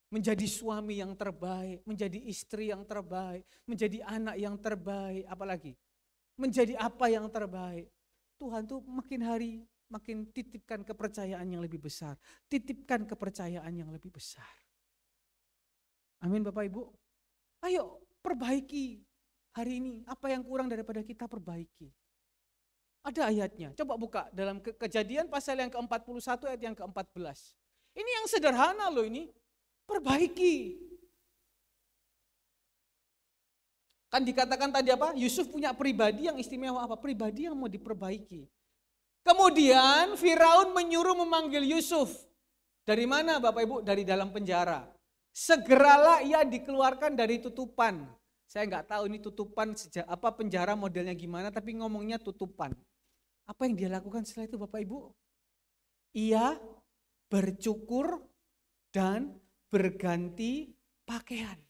menjadi suami yang terbaik, menjadi istri yang terbaik, menjadi anak yang terbaik, apalagi menjadi apa yang terbaik. Tuhan tuh makin hari makin titipkan kepercayaan yang lebih besar, titipkan kepercayaan yang lebih besar. Amin Bapak Ibu. Ayo perbaiki hari ini, apa yang kurang daripada kita perbaiki. Ada ayatnya, coba buka dalam Kejadian pasal yang ke-41 ayat yang ke-14. Ini yang sederhana loh ini, perbaiki. Kan dikatakan tadi apa? Yusuf punya pribadi yang istimewa apa? Pribadi yang mau diperbaiki. Kemudian Firaun menyuruh memanggil Yusuf. Dari mana Bapak Ibu? Dari dalam penjara. Segeralah ia dikeluarkan dari tutupan. Saya nggak tahu ini tutupan apa penjara modelnya gimana, tapi ngomongnya tutupan. Apa yang dia lakukan setelah itu Bapak Ibu? Ia bercukur dan berganti pakaian.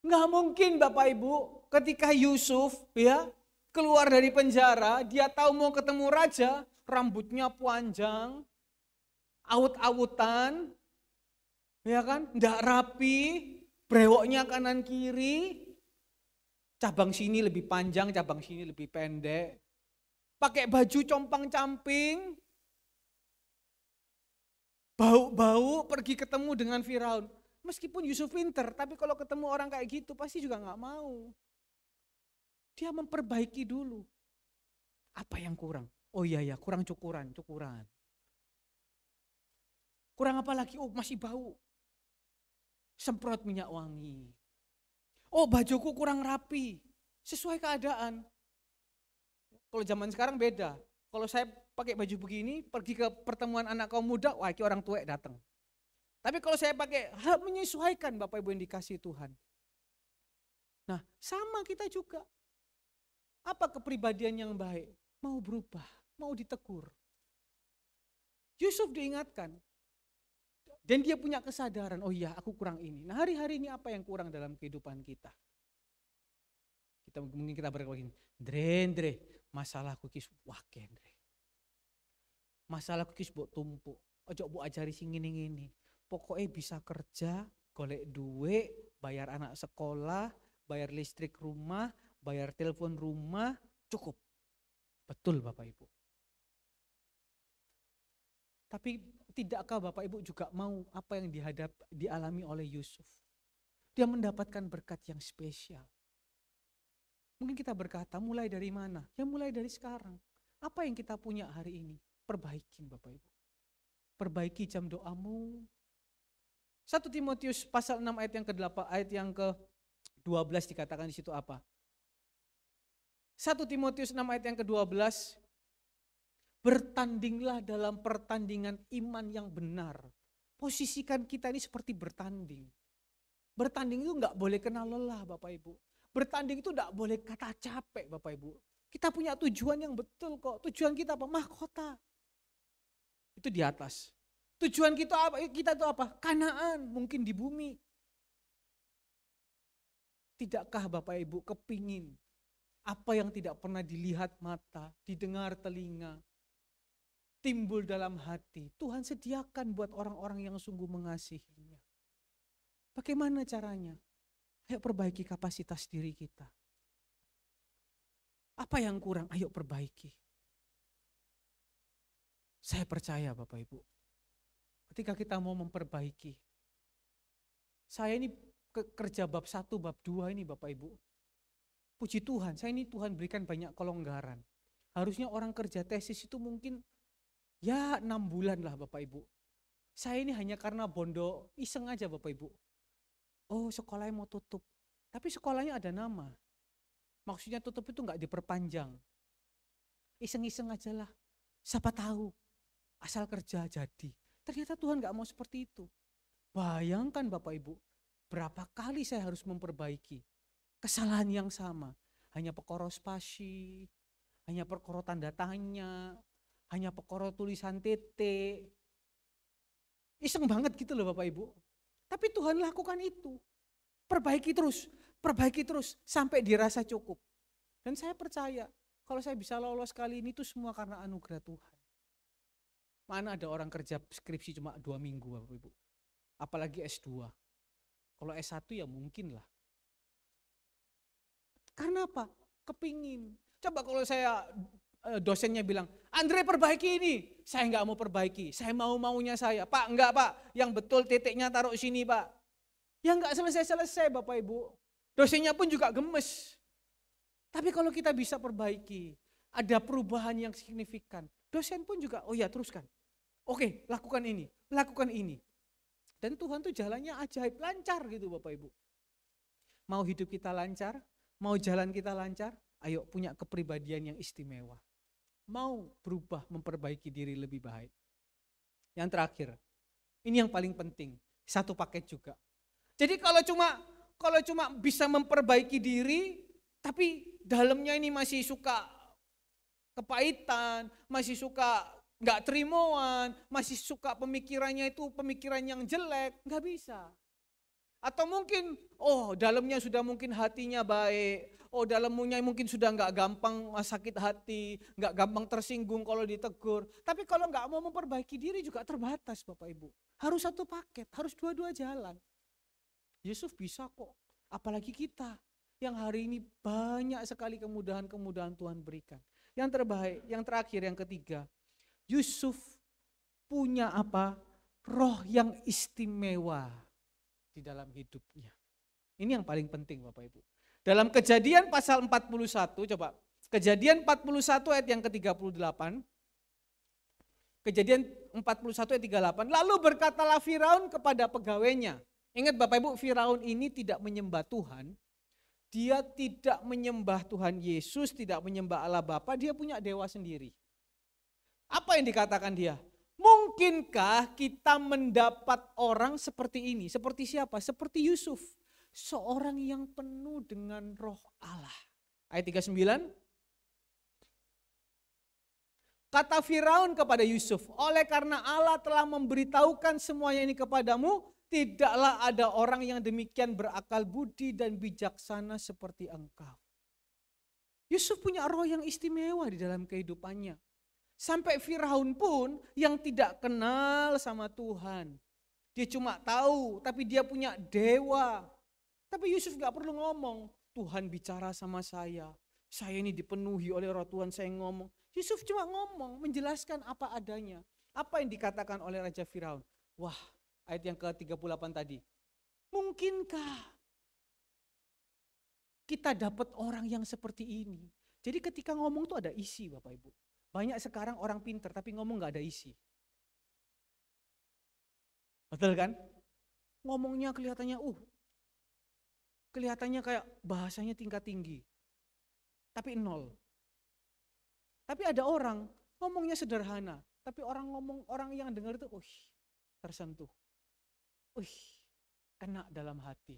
Nggak mungkin Bapak Ibu ketika Yusuf ya keluar dari penjara, dia tahu mau ketemu raja, rambutnya panjang, awut-awutan, ya kan, nggak rapi, brewoknya kanan kiri, cabang sini lebih panjang, cabang sini lebih pendek, pakai baju compang-camping, bau-bau pergi ketemu dengan Firaun. Meskipun Yusuf pinter, tapi kalau ketemu orang kayak gitu pasti juga nggak mau. Dia memperbaiki dulu. Apa yang kurang? Oh iya ya, kurang cukuran. Kurang apa lagi? Oh masih bau. Semprot minyak wangi. Oh bajuku kurang rapi. Sesuai keadaan. Kalau zaman sekarang beda. Kalau saya pakai baju begini, pergi ke pertemuan anak kaum muda, wah ini orang tua datang. Tapi kalau saya pakai, menyesuaikan Bapak Ibu yang dikasih Tuhan. Nah sama kita juga. Apa kepribadian yang baik? Mau berubah, mau ditegur. Yusuf diingatkan. Dan dia punya kesadaran, oh iya aku kurang ini. Nah hari-hari ini apa yang kurang dalam kehidupan kita? Mungkin kita berkata begini, Dre, masalahku kis wake Dre. Masalahku kis mbok tumpuk. Ojo mbok ajari sing ngene-ngene. Pokoknya bisa kerja, golek duit, bayar anak sekolah, bayar listrik rumah, bayar telepon rumah, cukup. Betul Bapak Ibu. Tapi tidakkah Bapak Ibu juga mau apa yang dialami oleh Yusuf? Dia mendapatkan berkat yang spesial. Mungkin kita berkata mulai dari mana? Ya mulai dari sekarang. Apa yang kita punya hari ini? Perbaikin Bapak Ibu. Perbaiki jam doamu. 1 Timotius pasal 6 ayat yang ke-8, ayat yang ke-12 dikatakan di situ apa? 1 Timotius 6 ayat yang ke-12, bertandinglah dalam pertandingan iman yang benar. Posisikan kita ini seperti bertanding. Bertanding itu enggak boleh kena lelah Bapak Ibu. Bertanding itu enggak boleh kata capek Bapak Ibu. Kita punya tujuan yang betul kok. Tujuan kita apa? Mahkota. Itu di atas. Tujuan kita apa? Kita itu apa? Kanaan, mungkin di bumi. Tidakkah Bapak Ibu kepingin apa yang tidak pernah dilihat mata, didengar telinga, timbul dalam hati, Tuhan sediakan buat orang-orang yang sungguh mengasihinya. Bagaimana caranya? Ayo perbaiki kapasitas diri kita. Apa yang kurang? Ayo perbaiki. Saya percaya Bapak Ibu, ketika kita mau memperbaiki, saya ini kerja bab 1, bab 2 ini Bapak Ibu, puji Tuhan, saya ini Tuhan berikan banyak kelonggaran. Harusnya orang kerja tesis itu mungkin ya 6 bulan lah Bapak Ibu. Saya ini hanya karena bondo iseng aja Bapak Ibu. Oh sekolahnya mau tutup, tapi sekolahnya ada nama. Maksudnya tutup itu enggak diperpanjang. Iseng-iseng aja lah, siapa tahu asal kerja jadi. Ternyata Tuhan enggak mau seperti itu. Bayangkan Bapak Ibu, berapa kali saya harus memperbaiki kesalahan yang sama. Hanya perkara spasi, hanya perkara tanda tanya, hanya pekoro tulisan titik. Iseng banget gitu loh Bapak Ibu. Tapi Tuhan lakukan itu. Perbaiki terus sampai dirasa cukup. Dan saya percaya kalau saya bisa lolos kali ini itu semua karena anugerah Tuhan. Mana ada orang kerja skripsi cuma 2 minggu Bapak Ibu. Apalagi S2. Kalau S1 ya mungkin lah. Karena apa? Kepingin. Coba kalau saya dosennya bilang, Andre perbaiki ini. Saya nggak mau perbaiki, saya mau-maunya saya. Pak, enggak Pak, yang betul titiknya taruh sini Pak. Ya nggak selesai-selesai Bapak Ibu. Dosennya pun juga gemes. Tapi kalau kita bisa perbaiki, ada perubahan yang signifikan. Dosen pun juga, oh ya teruskan. Oke, lakukan ini, lakukan ini. Dan Tuhan tuh jalannya ajaib, lancar gitu Bapak Ibu. Mau hidup kita lancar, mau jalan kita lancar, ayo punya kepribadian yang istimewa. Mau berubah, memperbaiki diri lebih baik. Yang terakhir, ini yang paling penting, satu paket juga. Jadi kalau cuma bisa memperbaiki diri, tapi dalamnya ini masih suka kepahitan, masih suka nggak terimoan, masih suka pemikirannya itu pemikiran yang jelek, nggak bisa. Atau mungkin, dalamnya sudah mungkin hatinya baik, dalamnya mungkin sudah nggak gampang sakit hati, nggak gampang tersinggung kalau ditegur. Tapi kalau nggak mau memperbaiki diri juga terbatas Bapak Ibu. Harus satu paket, harus dua-dua jalan. Yusuf bisa kok, apalagi kita yang hari ini banyak sekali kemudahan-kemudahan Tuhan berikan. Yang terbaik, yang terakhir, yang ketiga, Yusuf punya apa? Roh yang istimewa di dalam hidupnya. Ini yang paling penting Bapak Ibu. Dalam Kejadian pasal 41, coba. Kejadian 41 ayat yang ke-38. Kejadian 41 ayat 38. Lalu berkatalah Firaun kepada pegawainya. Ingat Bapak Ibu, Firaun ini tidak menyembah Tuhan. Dia tidak menyembah Tuhan Yesus, tidak menyembah Allah Bapa, dia punya dewa sendiri. Apa yang dikatakan dia? Mungkinkah kita mendapat orang seperti ini? Seperti siapa? Seperti Yusuf. Seorang yang penuh dengan roh Allah. Ayat 39. Kata Firaun kepada Yusuf, oleh karena Allah telah memberitahukan semuanya ini kepadamu, tidaklah ada orang yang demikian berakal budi dan bijaksana seperti engkau. Yusuf punya roh yang istimewa di dalam kehidupannya. Sampai Firaun pun yang tidak kenal sama Tuhan. Dia cuma tahu, tapi dia punya dewa. Tapi Yusuf gak perlu ngomong, Tuhan bicara sama saya ini dipenuhi oleh roh Tuhan, saya ngomong. Yusuf cuma ngomong, menjelaskan apa adanya. Apa yang dikatakan oleh Raja Firaun? Wah, ayat yang ke-38 tadi. Mungkinkah kita dapat orang yang seperti ini? Jadi ketika ngomong tuh ada isi Bapak Ibu. Banyak sekarang orang pinter tapi ngomong gak ada isi. Betul kan? Ngomongnya kelihatannya kayak bahasanya tingkat tinggi. Tapi nol. Tapi ada orang ngomongnya sederhana. Tapi orang yang dengar itu tersentuh. Kena dalam hati.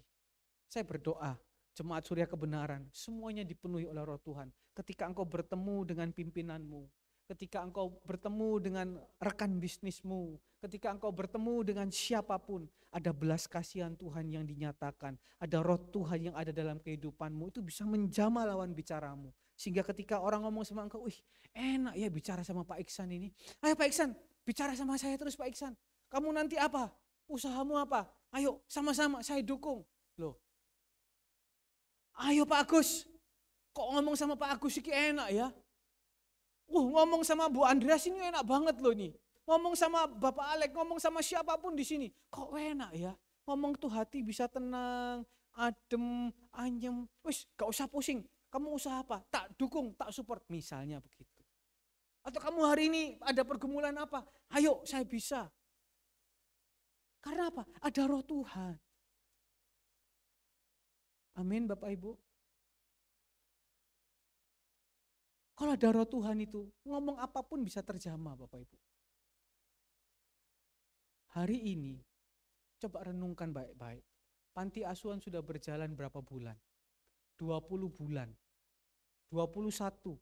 Saya berdoa, jemaat Surya Kebenaran, semuanya dipenuhi oleh roh Tuhan. Ketika engkau bertemu dengan pimpinanmu, ketika engkau bertemu dengan rekan bisnismu, ketika engkau bertemu dengan siapapun, ada belas kasihan Tuhan yang dinyatakan, ada roh Tuhan yang ada dalam kehidupanmu, itu bisa menjamah lawan bicaramu. Sehingga ketika orang ngomong sama engkau, enak ya bicara sama Pak Iksan ini. Ayo Pak Iksan, bicara sama saya terus Pak Iksan. Kamu nanti apa? Usahamu apa? Ayo sama-sama saya dukung. Loh. Ayo Pak Agus, kok ngomong sama Pak Agus ini enak ya? Ngomong sama Bu Andreas ini enak banget loh nih. Ngomong sama Bapak Alek, ngomong sama siapapun di sini. Kok enak ya? Ngomong tuh hati bisa tenang, adem, anyem. Gak usah pusing. Kamu usaha apa? Tak dukung, tak support. Misalnya begitu. Atau kamu hari ini ada pergumulan apa? Ayo saya bisa. Karena apa? Ada roh Tuhan. Amin Bapak Ibu. Kalau ada roh Tuhan itu, ngomong apapun bisa terjamah Bapak Ibu. Hari ini, coba renungkan baik-baik. Panti asuhan sudah berjalan berapa bulan? 20 bulan. 21.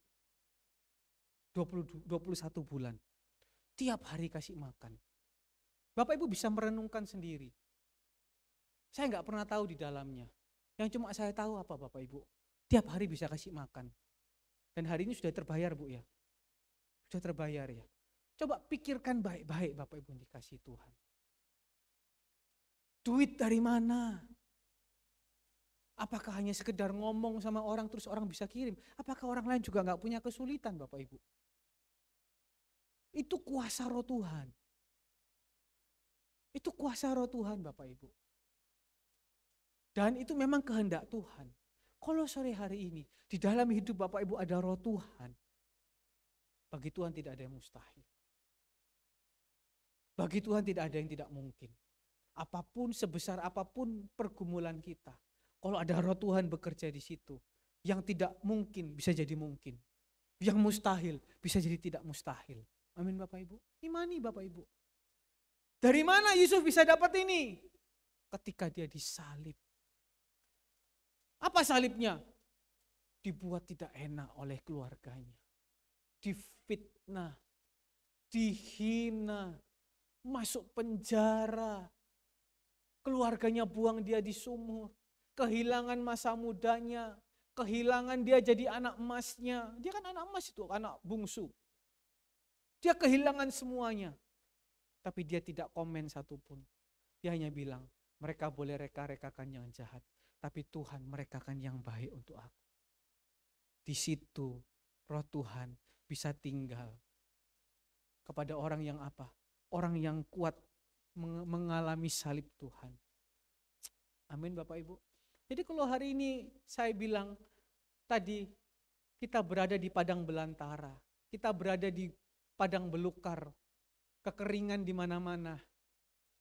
21 bulan. Tiap hari kasih makan. Bapak Ibu bisa merenungkan sendiri. Saya nggak pernah tahu di dalamnya. Yang cuma saya tahu apa Bapak Ibu? Tiap hari bisa kasih makan. Dan hari ini sudah terbayar Bu ya. Sudah terbayar ya. Coba pikirkan baik-baik Bapak Ibu yang dikasih Tuhan. Duit dari mana? Apakah hanya sekedar ngomong sama orang terus orang bisa kirim? Apakah orang lain juga nggak punya kesulitan Bapak Ibu? Itu kuasa roh Tuhan. Itu kuasa roh Tuhan Bapak Ibu. Dan itu memang kehendak Tuhan. Kalau sore hari ini di dalam hidup Bapak Ibu ada roh Tuhan, bagi Tuhan tidak ada yang mustahil. Bagi Tuhan tidak ada yang tidak mungkin. Apapun, sebesar apapun pergumulan kita, kalau ada roh Tuhan bekerja di situ, yang tidak mungkin bisa jadi mungkin. Yang mustahil bisa jadi tidak mustahil. Amin Bapak Ibu. Imani Bapak Ibu. Dari mana Yusuf bisa dapat ini? Ketika dia disalib. Apa salibnya? Dibuat tidak enak oleh keluarganya. Difitnah, dihina, masuk penjara. Keluarganya buang dia di sumur. Kehilangan masa mudanya. Kehilangan dia jadi anak emasnya. Dia kan anak emas itu, anak bungsu. Dia kehilangan semuanya. Tapi dia tidak komen satupun. Dia hanya bilang, mereka boleh reka-rekakan yang jahat. Tapi Tuhan merekakan yang baik untuk aku. Di situ roh Tuhan bisa tinggal. Kepada orang yang apa? Orang yang kuat mengalami salib Tuhan. Amin Bapak Ibu. Jadi kalau hari ini saya bilang tadi kita berada di padang belantara. Kita berada di padang belukar. Kekeringan di mana-mana.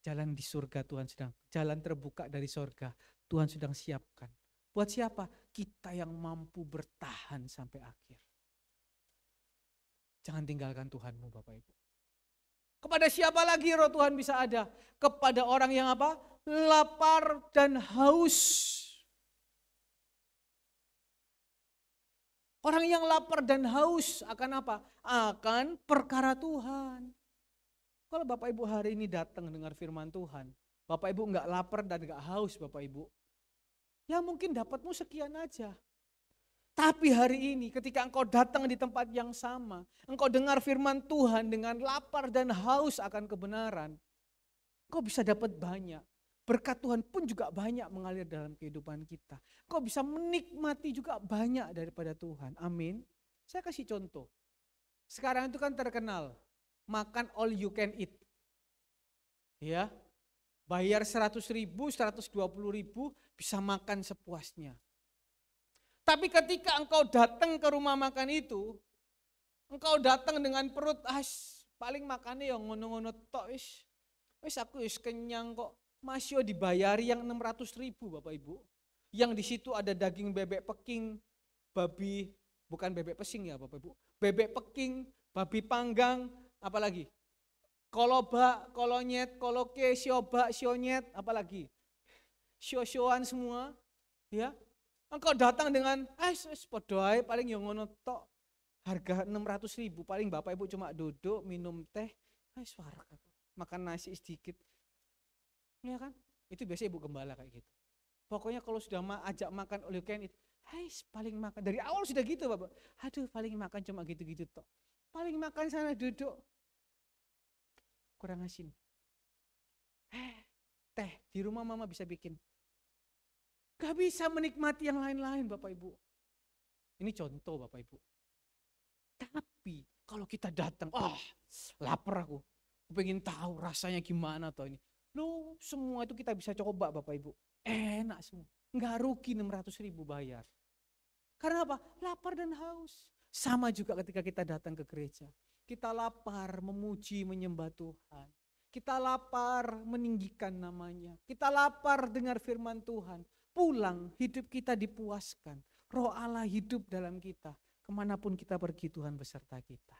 Jalan di surga Tuhan sedang. Jalan terbuka dari surga Tuhan sedang siapkan. Buat siapa? Kita yang mampu bertahan sampai akhir. Jangan tinggalkan Tuhanmu Bapak Ibu. Kepada siapa lagi roh Tuhan bisa ada? Kepada orang yang apa? Lapar dan haus. Orang yang lapar dan haus akan apa? Akan perkara Tuhan. Kalau Bapak Ibu hari ini datang dengar firman Tuhan, Bapak Ibu enggak lapar dan enggak haus Bapak Ibu, ya mungkin dapatmu sekian aja. Tapi hari ini ketika engkau datang di tempat yang sama, engkau dengar firman Tuhan dengan lapar dan haus akan kebenaran, engkau bisa dapat banyak. Berkat Tuhan pun juga banyak mengalir dalam kehidupan kita. Engkau bisa menikmati juga banyak daripada Tuhan. Amin. Saya kasih contoh. Sekarang itu kan terkenal, makan all you can eat. Ya, bayar 100.000, 120.000 bisa makan sepuasnya. Tapi ketika engkau datang ke rumah makan itu, engkau datang dengan perut paling makannya yang ngono-ngono tok wis aku wis kenyang kok. Masih dibayari yang 600.000 Bapak Ibu. Yang di situ ada daging bebek peking, babi, bukan bebek pesing ya Bapak Ibu. Bebek peking, babi panggang, apalagi? Kolobak, kolonyet, koloke, siobak, sionyet, apalagi? Sio-sioan semua, ya. Engkau datang dengan, podo ae paling yang ngono tok. Harga 600.000, paling Bapak Ibu cuma duduk, minum teh, makan nasi sedikit. Ya kan? Itu biasanya Ibu Gembala kayak gitu. Pokoknya kalau sudah ajak makan all you can eat, paling makan. Dari awal sudah gitu Bapak. Aduh paling makan cuma gitu-gitu tok. Paling makan sana duduk. Kurang asin. Teh di rumah mama bisa bikin. Gak bisa menikmati yang lain-lain Bapak Ibu. Ini contoh Bapak Ibu. Tapi kalau kita datang, lapar aku. Pengen tahu rasanya gimana toh ini. Loh, semua itu kita bisa coba Bapak Ibu. Enak semua. Nggak rugi 600.000 bayar. Karena apa? Lapar dan haus. Sama juga ketika kita datang ke gereja. Kita lapar memuji menyembah Tuhan. Kita lapar meninggikan namanya. Kita lapar dengar firman Tuhan. Pulang hidup kita dipuaskan. Roh Allah hidup dalam kita. Kemanapun kita pergi Tuhan beserta kita.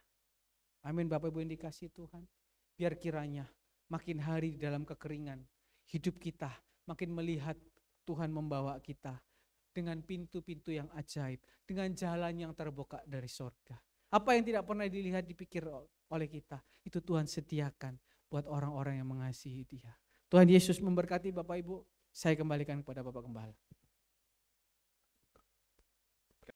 Amin Bapak Ibu yang dikasihi Tuhan. Biar kiranya makin hari dalam kekeringan, hidup kita makin melihat Tuhan membawa kita dengan pintu-pintu yang ajaib, dengan jalan yang terbuka dari sorga. Apa yang tidak pernah dilihat, dipikir oleh kita, itu Tuhan sediakan buat orang-orang yang mengasihi Dia. Tuhan Yesus memberkati Bapak Ibu. Saya kembalikan kepada Bapak Gembala.